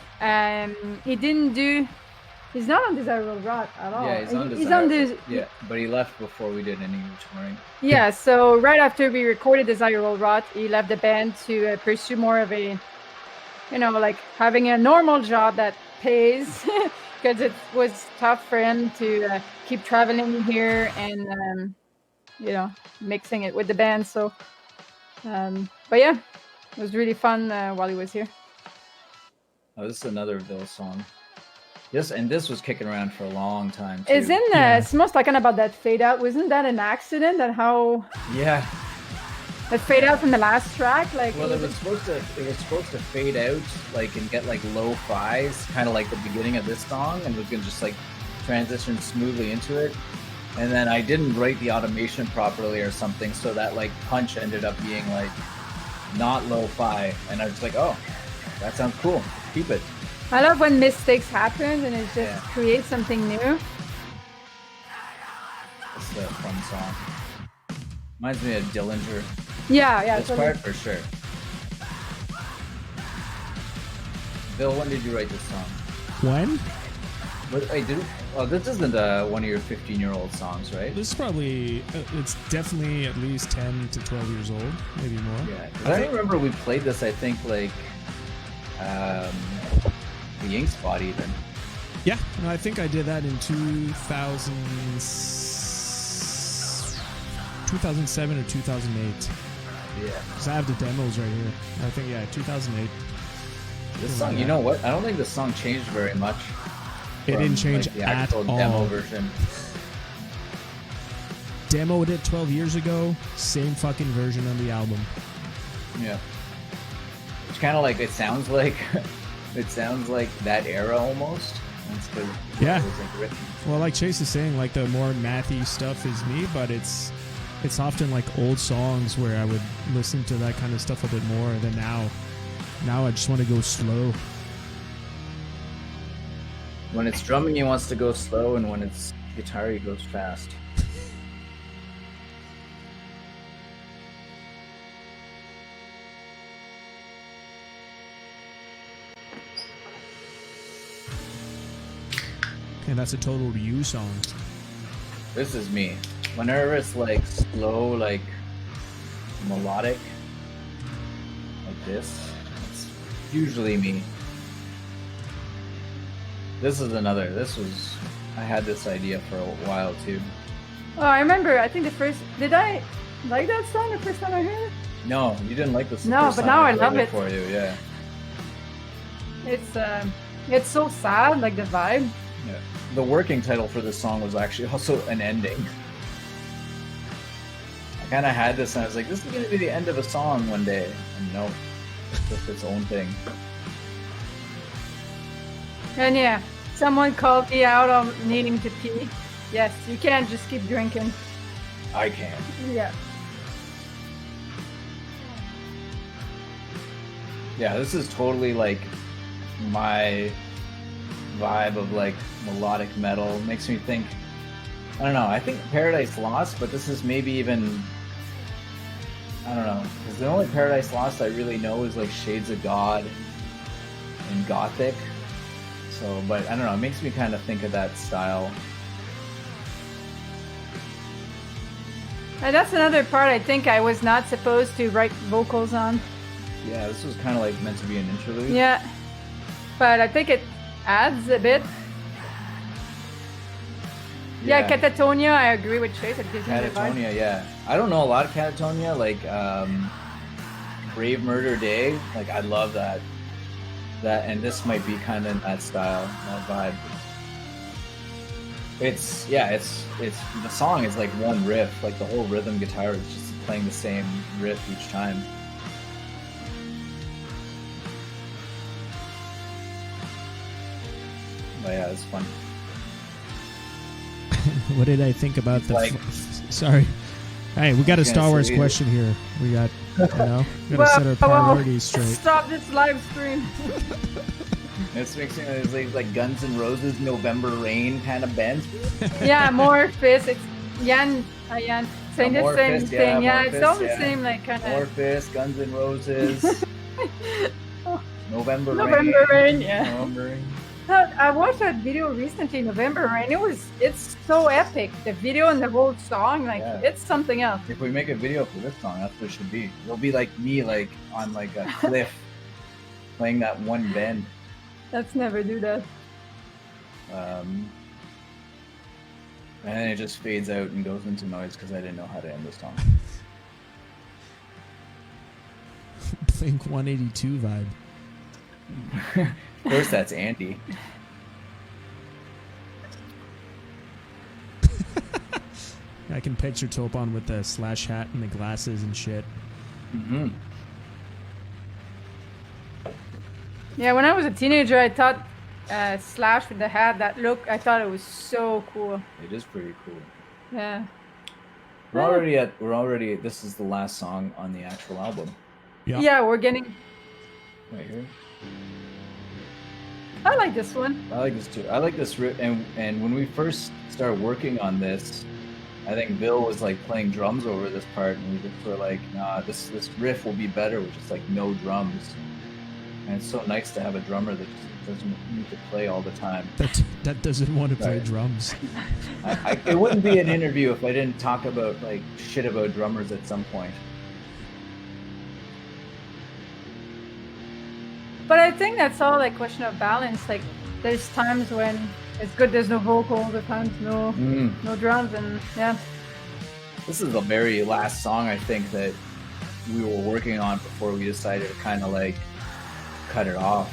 He's not on Desirable Rot at all. Yeah, he's on this. Yeah, but he left before we did any touring. Yeah, so right after we recorded Desirable Rot, he left the band to pursue more of a, like having a normal job that pays, because it was tough for him to keep traveling here and, mixing it with the band. So, but yeah, it was really fun while he was here. Oh, this is another Bill song. Yes, and this was kicking around for a long time too. Simo's talking about that fade out. Wasn't that an accident? And how? Yeah. That fade out from the last track, like. Well, it was supposed to fade out, like, and get like low fives, kind of like the beginning of this song, and was gonna just like transition smoothly into it. And then I didn't write the automation properly or something, so that like punch ended up being like not low fi, and I was like, oh, that sounds cool. Keep it. I love when mistakes happen and it just creates something new. It's a fun song. Reminds me of Dillinger. Yeah, This totally. part for sure. Bill, when did you write this song? When? Wait, Oh, this isn't one of your 15-year-old songs, right? This is probably, it's definitely at least 10 to 12 years old, maybe more. Yeah, 'cause I remember we played this, I think, like, the Ink Spot even. Yeah, no, I think I did that in 2007 or 2008. Yeah. Because I have the demos right here. I think, yeah, 2008. This song, you know what? I don't think this song changed very much. It didn't change like, the at actual all. demo version. Demoed it 12 years ago, same fucking version on the album. Yeah. It's kind of like, it sounds like that era almost. That's good. Yeah. It was, like, written. Well, like Chase is saying, like the more mathy stuff is me, but it's often like old songs where I would listen to that kind of stuff a bit more than now. Now I just want to go slow. When it's drumming, he wants to go slow, and when it's guitar, he goes fast. And that's a total Ryu song. This is me. Whenever it's like slow, like melodic, like this, it's usually me. This is another. I had this idea for a while too. Oh, I remember. I think did I like that song the first time I heard it? No, you didn't like this. No, but now I love it. For you, yeah. It's so sad, like the vibe. Yeah. The working title for this song was actually also an ending. I kind of had this, and I was like, "This is going to be the end of a song one day," and no, it's just its own thing. And yeah, someone called me out on needing to pee. Yes, you can't just keep drinking. I can. Yeah. Yeah, this is totally like my vibe of like melodic metal. Makes me think, I don't know, I think Paradise Lost, but this is maybe even, I don't know, because the only Paradise Lost I really know is like Shades of God and Gothic. So, but I don't know, it makes me kind of think of that style. And that's another part I think I was not supposed to write vocals on. Yeah, this was kind of like meant to be an interlude. Yeah, but I think it adds a bit. Yeah, Catatonia, I agree with Chase. It gives me the vibe. Catatonia, yeah. I don't know a lot of Catatonia, like Brave Murder Day. Like, I love that. And this might be kind of that style, that vibe. It's the song is like one riff, like the whole rhythm guitar is just playing the same riff each time. But yeah, it's fun. What did I think about like, sorry. Hey, we got a Star Wars question here. We got, to set our priorities straight. Stop this live stream. This makes me like Guns N' Roses, November Rain kind of band. Yeah, Morphis. It's Jan saying the same thing. Yeah, it's all the same, like kind of. Morphis, Guns N' Roses. November Rain. Yeah. November Rain. I watched that video recently, November Rain. It's so epic. The video and the whole song, it's something else. If we make a video for this song, that's what it should be. It'll be like me, like on like a cliff, playing that one bend. Let's never do that. And then it just fades out and goes into noise because I didn't know how to end the song. Blink 182 vibe. Of course, that's Andy. I can picture Topon with the Slash hat and the glasses and shit. Mm-hmm. Yeah, when I was a teenager, I thought Slash with the hat, that look, I thought it was so cool. It is pretty cool. Yeah. We're already. This is the last song on the actual album. Yeah, we're getting. Right here. I like this one. I like this too. I like this riff, and when we first started working on this, I think Bill was like playing drums over this part, and we just were like, nah, this riff will be better with just like no drums. And it's so nice to have a drummer that just doesn't need to play all the time. That doesn't want to play Right. drums. It wouldn't be an interview if I didn't talk about like shit about drummers at some point. But I think that's all like question of balance. Like there's times when it's good there's no vocal, other times no drums, and yeah. This is the very last song I think that we were working on before we decided to kind of like cut it off.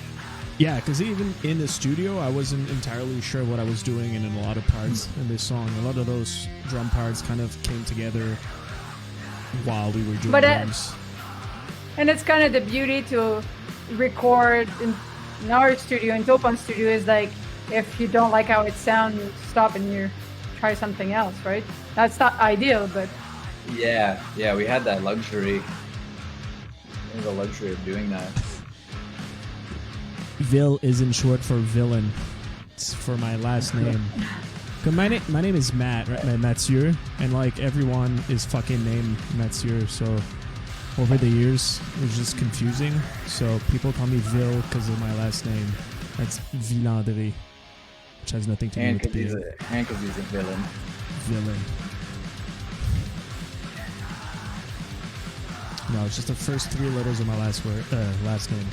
Yeah, because even in the studio, I wasn't entirely sure what I was doing, and in a lot of parts in this song, a lot of those drum parts kind of came together while we were doing drums. And it's kind of the beauty to record in our studio, in Torment studio, is like if you don't like how it sounds, you stop and you try something else, right? That's not ideal, but Yeah, we had that luxury. We had the luxury of doing that. Vil isn't short for villain. It's for my last name. 'Cause my name is Matt, right? Mathieu, and like everyone is fucking named Mathieu. So over the years, it was just confusing. So people call me Vil because of my last name. That's Villandry, which has nothing to do And with being because he's a villain. villain. No, it's just the first 3 letters of my last name.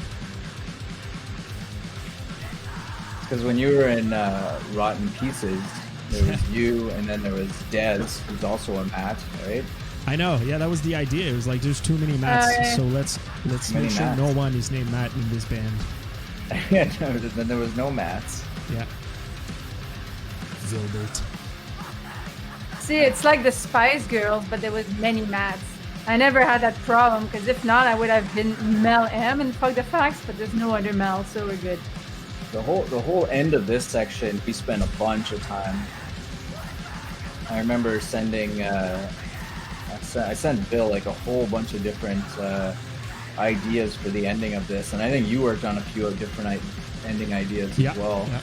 Because when you were in Rotten Pieces, there was you, and then there was Dez, who's also a Matt, right? I know. Yeah, that was the idea. It was like there's too many Matts, so let's Many make sure Matts. no one is named Matt in this band. Yeah, then there was no Matts. Yeah. Vilbert. see, it's like the Spice Girls, but there was many Matts. I never had that problem, because if not, I would have been Mel M and Fuck the Facts, but there's no other Mel, so we're good. The whole end of this section, we spent a bunch of time. I remember sending, I sent Bill like a whole bunch of different ideas for the ending of this, and I think you worked on a few different ending ideas as well. Yeah.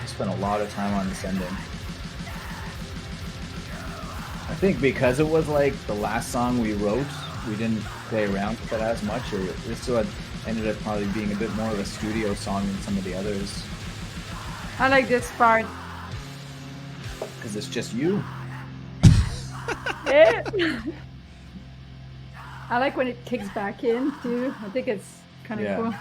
I spent a lot of time on this ending. I think because it was like the last song we wrote, we didn't play around with it as much, or it still ended up probably being a bit more of a studio song than some of the others. I like this part. Because it's just you. Yeah. I like when it kicks back in too. I think it's kind of cool.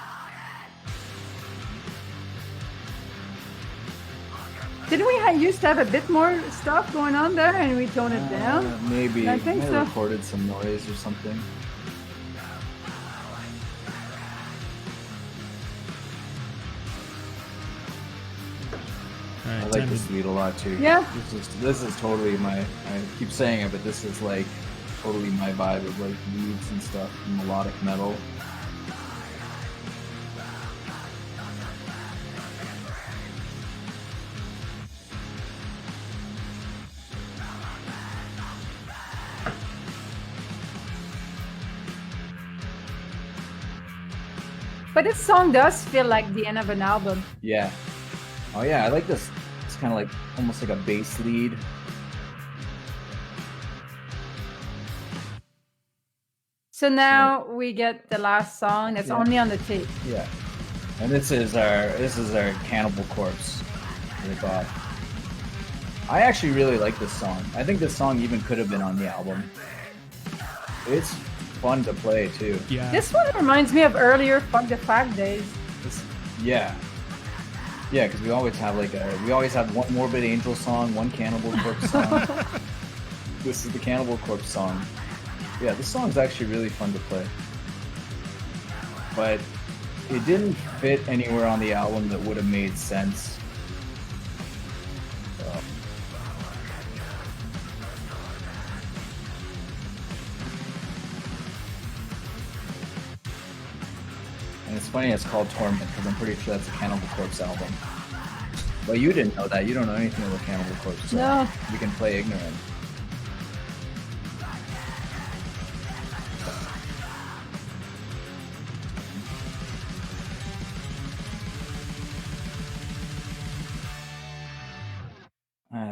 Didn't we used to have a bit more stuff going on there and we toned it down? Maybe. I think so. Recorded some noise or something. All right, I like this lead a lot too. Yeah. This is totally my. I keep saying it, but this is like totally my vibe of like leads and stuff, and melodic metal. But this song does feel like the end of an album. Yeah. Oh yeah, I like this. It's kind of like almost like a bass lead. So now we get the last song that's only on the tape. Yeah. And this is our Cannibal Corpse ripoff. I actually really like this song. I think this song even could have been on the album. It's fun to play too. Yeah. This one reminds me of earlier Fuck the Fact days. Yeah, because we always have one Morbid Angel song, one Cannibal Corpse song. This is the Cannibal Corpse song. Yeah, this song's actually really fun to play. But it didn't fit anywhere on the album that would have made sense. So. And it's funny it's called Torment, because I'm pretty sure that's a Cannibal Corpse album. But you didn't know that. You don't know anything about Cannibal Corpse. So No. you can play ignorant.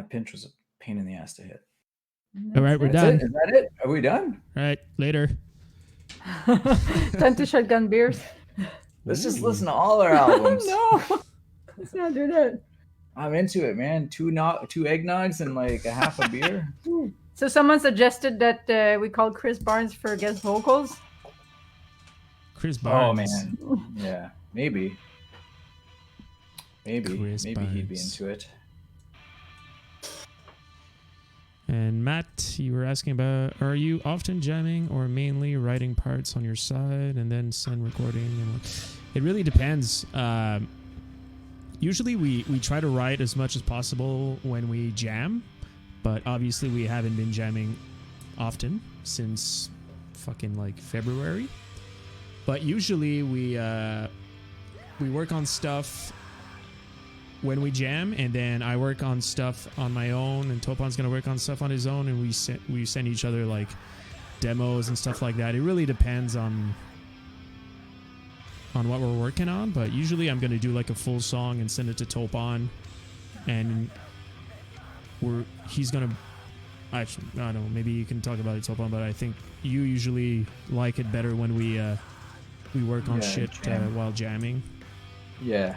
Pinch was a pain in the ass to hit. All right, we're That's done. it? Is that it? Are we done? All right, later. Time to shotgun beers. Let's just listen to all our albums. No, let's not do that. I'm into it, man. Two eggnogs and like a half a beer. So someone suggested that we call Chris Barnes for guest vocals. Chris Barnes. Oh man, yeah, maybe Chris he'd be Barnes. into it. And Matt, you were asking about, are you often jamming or mainly writing parts on your side and then send recording? And it really depends. Usually we try to write as much as possible when we jam, but obviously we haven't been jamming often since fucking like February. But usually we work on stuff when we jam, and then I work on stuff on my own, and Topon's gonna work on stuff on his own, and we send each other like demos and stuff like that. It really depends on what we're working on, but usually I'm gonna do like a full song and send it to Topon, and he's gonna actually, I don't know, maybe you can talk about it, Topon, but I think you usually like it better when we work on shit while jamming. Yeah.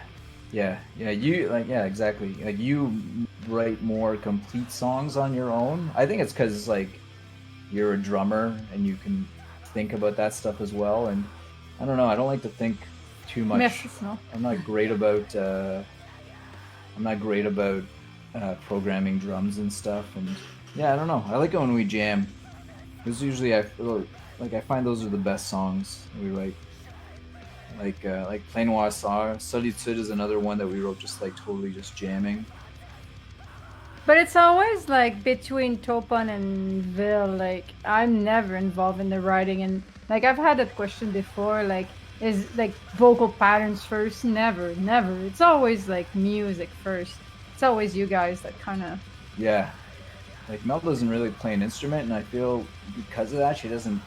You exactly. Like you write more complete songs on your own. I think it's because like you're a drummer and you can think about that stuff as well. And I don't know. I don't like to think too much. Merci, no? I'm not great about. Programming drums and stuff. And yeah, I don't know. I like it when we jam. Because usually I find those are the best songs we write. Like Pleine Noirceur. Solitude is another one that we wrote just like totally just jamming. But it's always like between Topon and Vil. Like I'm never involved in the writing, and like I've had that question before. Like is like vocal patterns first? Never. It's always like music first. It's always you guys that kind of. Yeah, like Mel doesn't really play an instrument, and I feel because of that she doesn't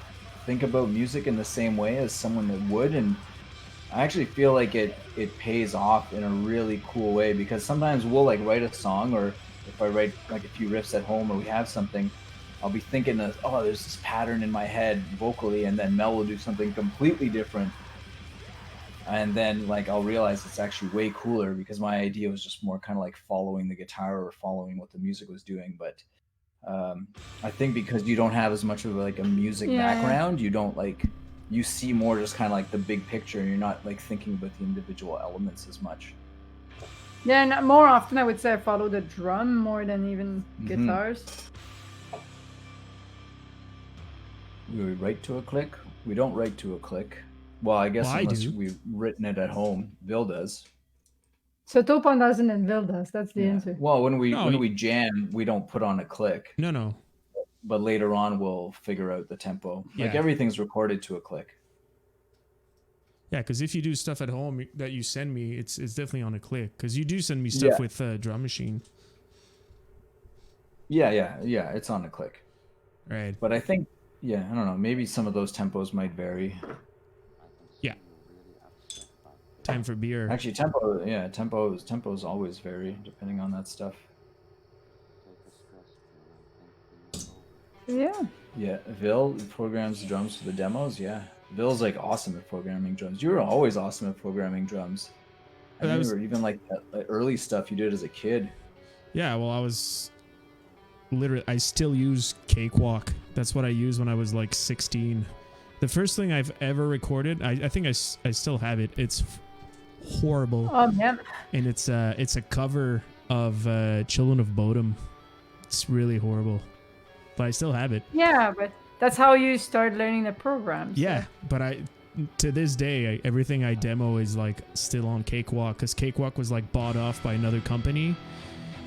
think about music in the same way as someone that would, and I actually feel like it pays off in a really cool way, because sometimes we'll like write a song, or if I write like a few riffs at home or we have something, I'll be thinking of, oh, there's this pattern in my head vocally, and then Mel will do something completely different. And then like I'll realize it's actually way cooler because my idea was just more kind of like following the guitar or following what the music was doing. But I think because you don't have as much of like a music background, you don't like, you see more just kind of like the big picture, and you're not like thinking about the individual elements as much. Yeah, and more often I would say I follow the drum more than even guitars. We write to a click. We don't write to a click. Well, I guess unless we've written it at home. Vil does. So Topon doesn't and Vil does. That's the answer. Well, when we jam, we don't put on a click. No. But later on, we'll figure out the tempo. Yeah. Like everything's recorded to a click. Yeah, because if you do stuff at home that you send me, it's definitely on a click. Because you do send me stuff with Drum Machine. Yeah, it's on a click. Right. But I think, I don't know, maybe some of those tempos might vary. Yeah. Time for beer. Actually, tempos always vary depending on that stuff. Yeah. Yeah, Vil programs drums for the demos. Yeah, Vil's like awesome at programming drums. You were always awesome at programming drums. I remember even like that early stuff you did as a kid. Yeah, well, I still use Cakewalk. That's what I used when I was like 16. The first thing I've ever recorded, I think I still have it. It's horrible. Oh, yeah. And it's a cover of Children of Bodom. It's really horrible. But I still have it. Yeah, but that's how you start learning the programs. Yeah, but to this day, everything I demo is like still on Cakewalk, because Cakewalk was like bought off by another company,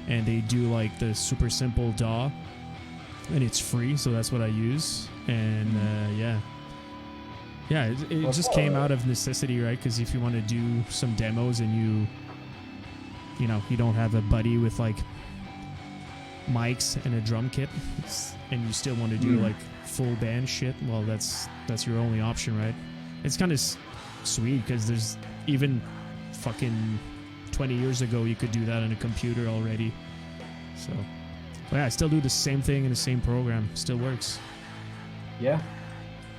and they do like the super simple DAW, and it's free, so that's what I use. And it just came out of necessity, right? Because if you want to do some demos and you don't have a buddy with like mics and a drum kit, and you still want to do like full band shit, well, that's your only option, right? It's kind of sweet because there's even fucking 20 years ago you could do that on a computer already. So but yeah, I still do the same thing in the same program. Still works. Yeah,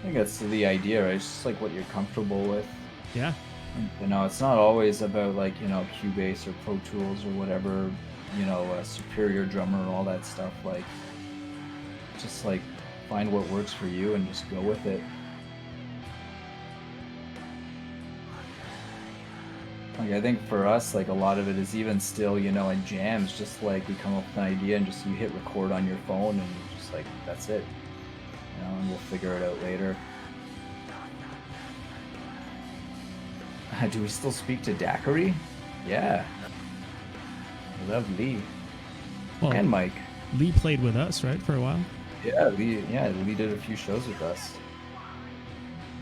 I think that's the idea, right? It's just like what you're comfortable with. Yeah. You know, it's not always about like, you know, Cubase or Pro Tools or whatever, you know, a superior drummer, all that stuff. Like, just like find what works for you and just go with it. Like, I think for us, like a lot of it is even still, you know, in jams, just like you come up with an idea and just you hit record on your phone and you're just like, that's it. You know, and we'll figure it out later. Do we still speak to Daiquiri? Yeah. I love Lee. Well, and Mike. Lee played with us, right, for a while? Yeah, Lee did a few shows with us.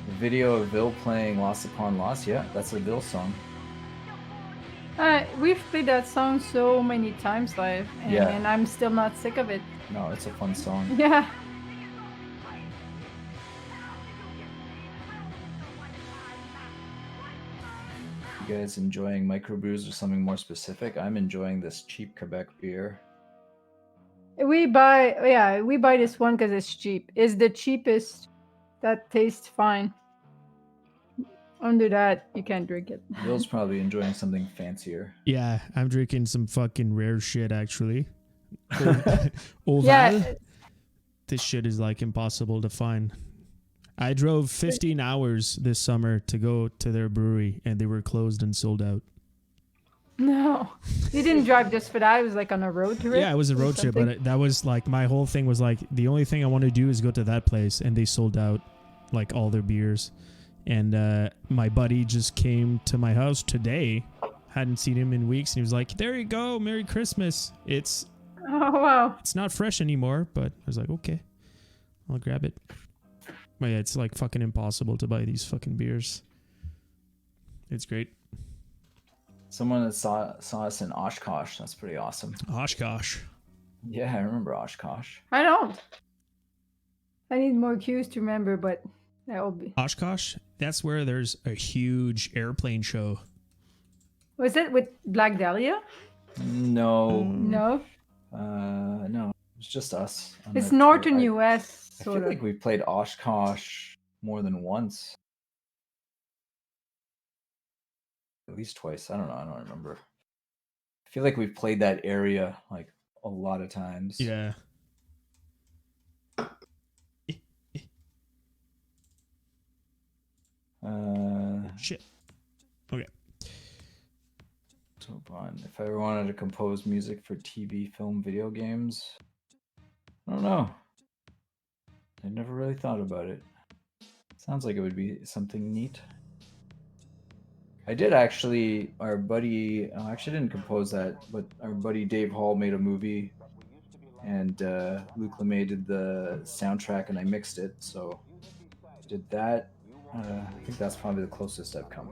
The video of Vil playing Lost Upon Lost, yeah, that's a Vil song. We've played that song so many times live, and I'm still not sick of it. No, it's a fun song. Yeah. You guys enjoying microbrews or something more specific? I'm enjoying this cheap Quebec beer. We buy this one because it's cheap. It's the cheapest that tastes fine. Under that, you can't drink it. Bill's probably enjoying something fancier. Yeah, I'm drinking some fucking rare shit, actually. Oval. Yeah. This shit is like impossible to find. I drove 15 hours this summer to go to their brewery, and they were closed and sold out. No, you didn't drive just for that. It was like on a road trip. Yeah, it was a road trip, but that was like my whole thing was like the only thing I want to do is go to that place, and they sold out like all their beers. And my buddy just came to my house today. Hadn't seen him in weeks, and he was like, "There you go, Merry Christmas." It's not fresh anymore, but I was like, okay, I'll grab it. But yeah, it's like fucking impossible to buy these fucking beers. It's great. Someone that saw us in Oshkosh. That's pretty awesome. Oshkosh. Yeah, I remember Oshkosh. I don't. I need more cues to remember, but that'll be. Oshkosh? That's where there's a huge airplane show. Was it with Black Dahlia? No. No. No. It's just us. It's northern U.S. I feel like we played Oshkosh more than once. At least twice. I don't know. I don't remember. I feel like we've played that area like a lot of times. Yeah. Shit. Okay. So fun. If I ever wanted to compose music for TV, film, video games, I don't know. I never really thought about it. Sounds like it would be something neat. I did actually, our buddy, I actually didn't compose that, but our buddy Dave Hall made a movie, and Luc Lemay did the soundtrack, and I mixed it, so I did that. I think that's probably the closest I've come.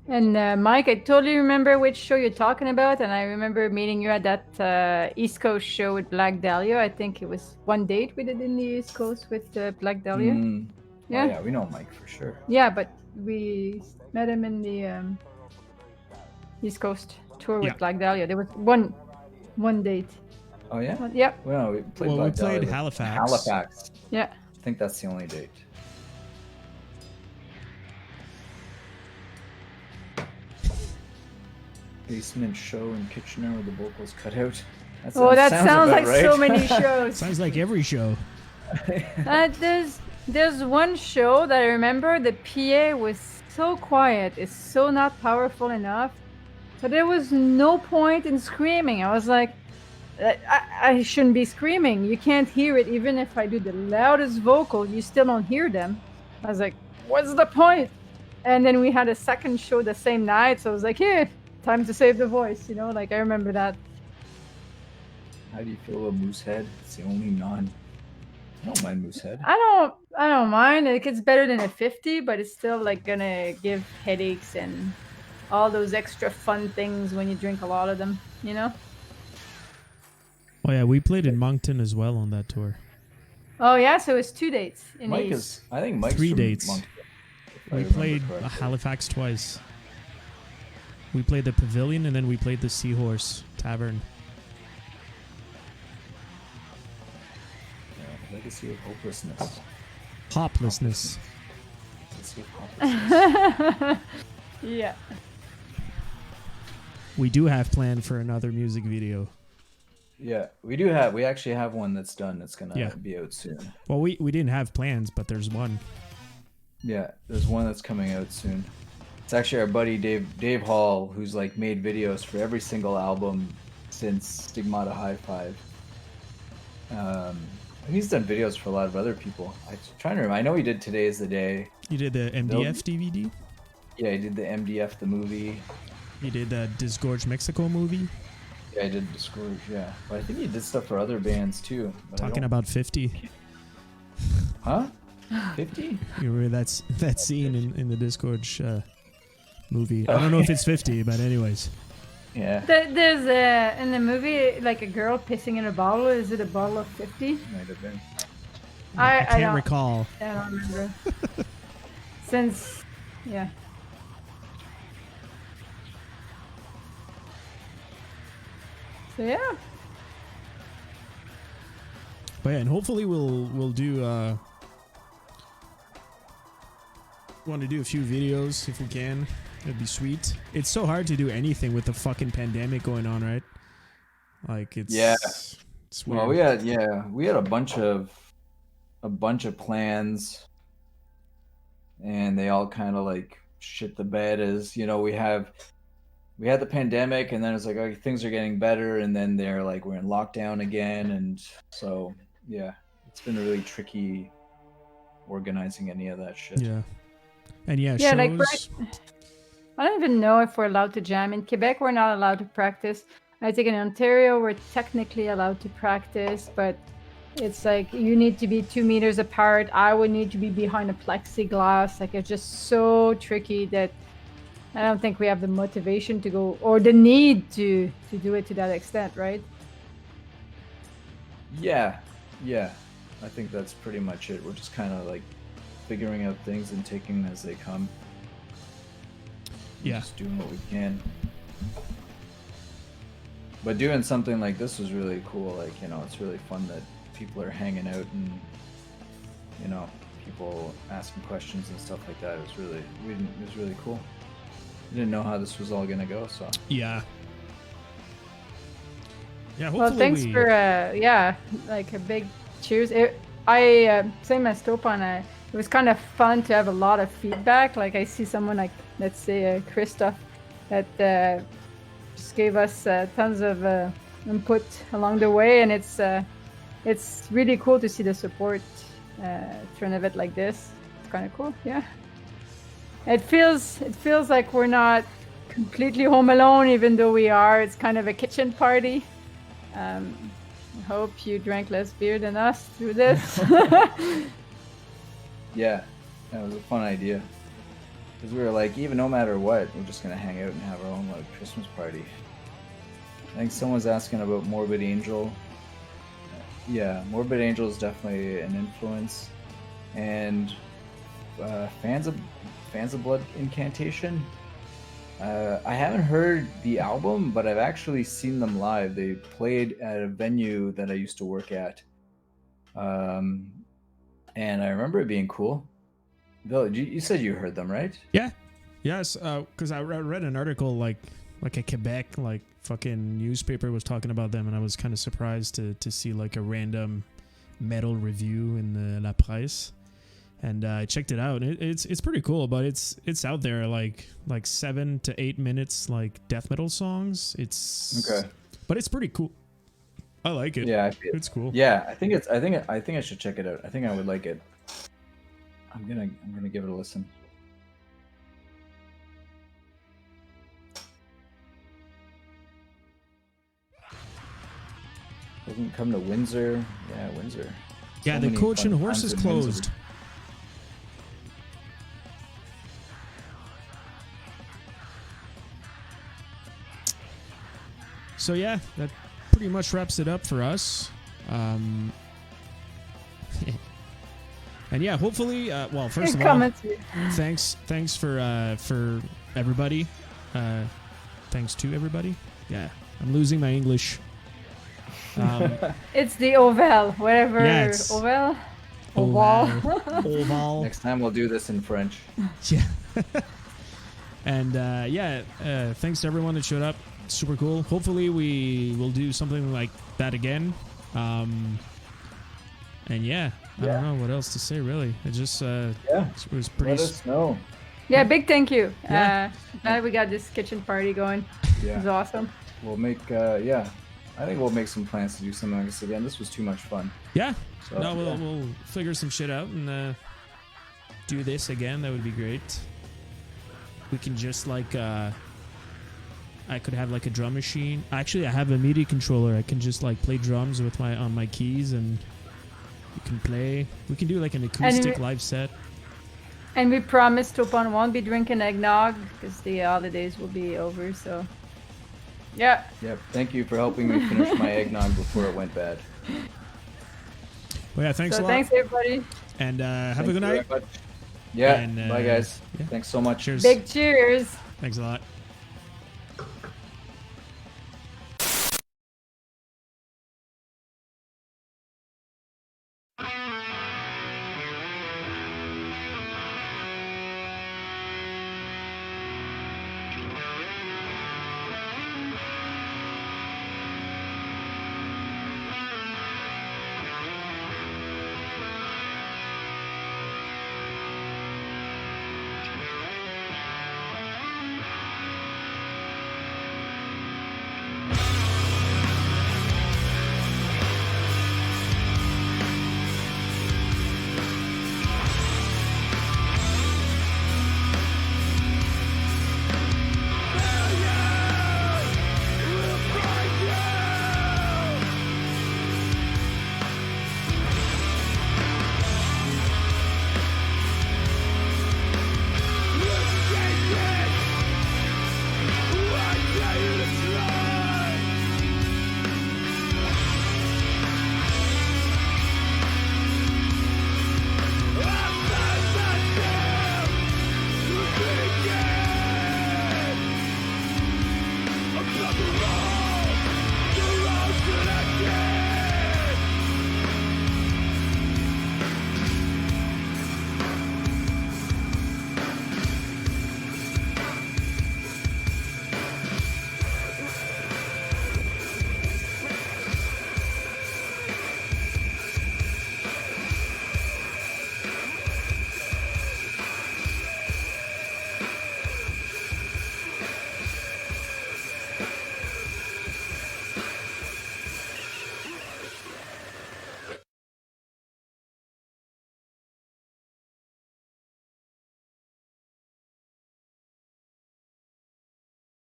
And Mike, I totally remember which show you're talking about, and I remember meeting you at that East Coast show with Black Dahlia. I think it was one date we did in the East Coast with Black Dahlia. Yeah. Oh, yeah, we know Mike for sure. Yeah, but we met him in the East Coast tour with Black Dahlia. There was one date. Oh yeah. Yep. Well, we played. We played Halifax. Halifax. Yeah. I think that's the only date. Basement show in Kitchener with the vocals cut out. That sounds like right. So many shows. Sounds like every show. There's one show that I remember. The PA was so quiet. It's so not powerful enough. But there was no point in screaming. I was like, I shouldn't be screaming. You can't hear it. Even if I do the loudest vocal, you still don't hear them. I was like, what's the point? And then we had a second show the same night. So I was like, yeah. Time to save the voice, like I remember that. How do you feel about Moosehead? It's the only I don't mind Moosehead. I don't mind. Like, it's better than a 50, but it's still like gonna give headaches and all those extra fun things when you drink a lot of them, Oh yeah, we played in Moncton as well on that tour. Oh yeah, so it's 2 dates in I think Mike's 3 dates. Moncton, we played Halifax twice. We played the Pavilion, and then we played the Seahorse Tavern. Yeah, Legacy of Hopelessness. Hoplessness. Legacy of Hopelessness. Yeah. We do have planned for another music video. Yeah, we actually have one that's done. It's gonna be out soon. Well, we didn't have plans, but there's one. Yeah, there's one that's coming out soon. It's actually our buddy Dave Hall, who's like made videos for every single album since Stigmata High Five. He's done videos for a lot of other people. I'm trying to remember. I know he did Today Is the Day. You did the MDF DVD? Yeah, he did the MDF, the movie. You did the Disgorge Mexico movie? Yeah, I did Disgorge, yeah. But I think he did stuff for other bands too. Talking about 50. Huh? 50? You remember that scene in the Disgorge movie? I don't know if it's 50, but anyways. Yeah. There's in the movie like a girl pissing in a bottle. Is it a bottle of 50? Might have been. I can't don't recall. I don't remember. Since, yeah. So yeah. But yeah, and hopefully we'll do want to do a few videos if we can. That'd be sweet. It's so hard to do anything with the fucking pandemic going on, right? Like it's it's weird. Well, we had a bunch of plans, and they all kind of like shit the bed. As you know, we had the pandemic, and then it's like, oh, things are getting better, and then they're like, we're in lockdown again, and so yeah, it's been really tricky organizing any of that shit. Yeah, and yeah, Yeah, shows. I don't even know if we're allowed to jam. In Quebec, we're not allowed to practice. I think in Ontario, we're technically allowed to practice, but it's like you need to be 2 meters apart. I would need to be behind a plexiglass. Like, it's just so tricky that I don't think we have the motivation to go, or the need to do it to that extent, right? Yeah. I think that's pretty much it. We're just kind of like figuring out things and taking them as they come. Yeah. Just doing what we can. But doing something like this was really cool. Like, you know, it's really fun that people are hanging out and, you know, people asking questions and stuff like that. It was really cool. I didn't know how this was all gonna go, so. Yeah. Yeah. Well, thanks for like a big cheers. Same as Topan. It was kind of fun to have a lot of feedback. Like I see someone like, let's say Christoph, that just gave us tons of input along the way, and it's really cool to see the support through an event like this. It's kind of cool, yeah. It feels like we're not completely home alone, even though we are. It's kind of a kitchen party. I hope you drank less beer than us through this. Yeah, that was a fun idea. Because we were like, even no matter what, we're just going to hang out and have our own like Christmas party. I think someone's asking about Morbid Angel. Yeah, Morbid Angel is definitely an influence. And fans of Blood Incantation. I haven't heard the album, but I've actually seen them live. They played at a venue that I used to work at. And I remember it being cool. Bill, you said you heard them, right? Yeah. Yes, because I read an article like a Quebec like fucking newspaper was talking about them, and I was kind of surprised to see like a random metal review in the La Presse, and I checked it out. It's pretty cool, but it's out there like 7 to 8 minutes like death metal songs. It's okay, but it's pretty cool. I like it. Yeah, it's cool. Yeah, I think I should check it out. I think I would like it. I'm gonna give it a listen. Doesn't come to Windsor. Yeah, Windsor. Yeah, So the many Coach and fun Horse times is in Windsor. closed. So yeah, that pretty much wraps it up for us. And yeah, hopefully, well, first of all, thanks for everybody. Thanks to everybody. Yeah, I'm losing my English. It's the oval, whatever. Yeah, it's oval. Oval. Next time we'll do this in French. Yeah. And thanks to everyone that showed up. Super cool. Hopefully we will do something like that again. And I don't know what else to say really. It just it was pretty. Let us know. Yeah, big thank you. Yeah. Glad we got this kitchen party going. Yeah. It was awesome. We'll make I think we'll make some plans to do something like this again. This was too much fun. Yeah. So, No, we'll figure some shit out and do this again. That would be great. We can just like I could have like a drum machine. Actually, I have a MIDI controller. I can just like play drums with on my keys, and you can play. We can do like an acoustic live set. And we promised Topon won't be drinking eggnog because the holidays will be over. So, yeah. Yep. Thank you for helping me finish my eggnog before it went bad. Well, yeah, thanks a lot. Thanks, everybody. And have a good night. Yeah. And, bye, guys. Yeah. Thanks so much. Cheers. Big cheers. Thanks a lot.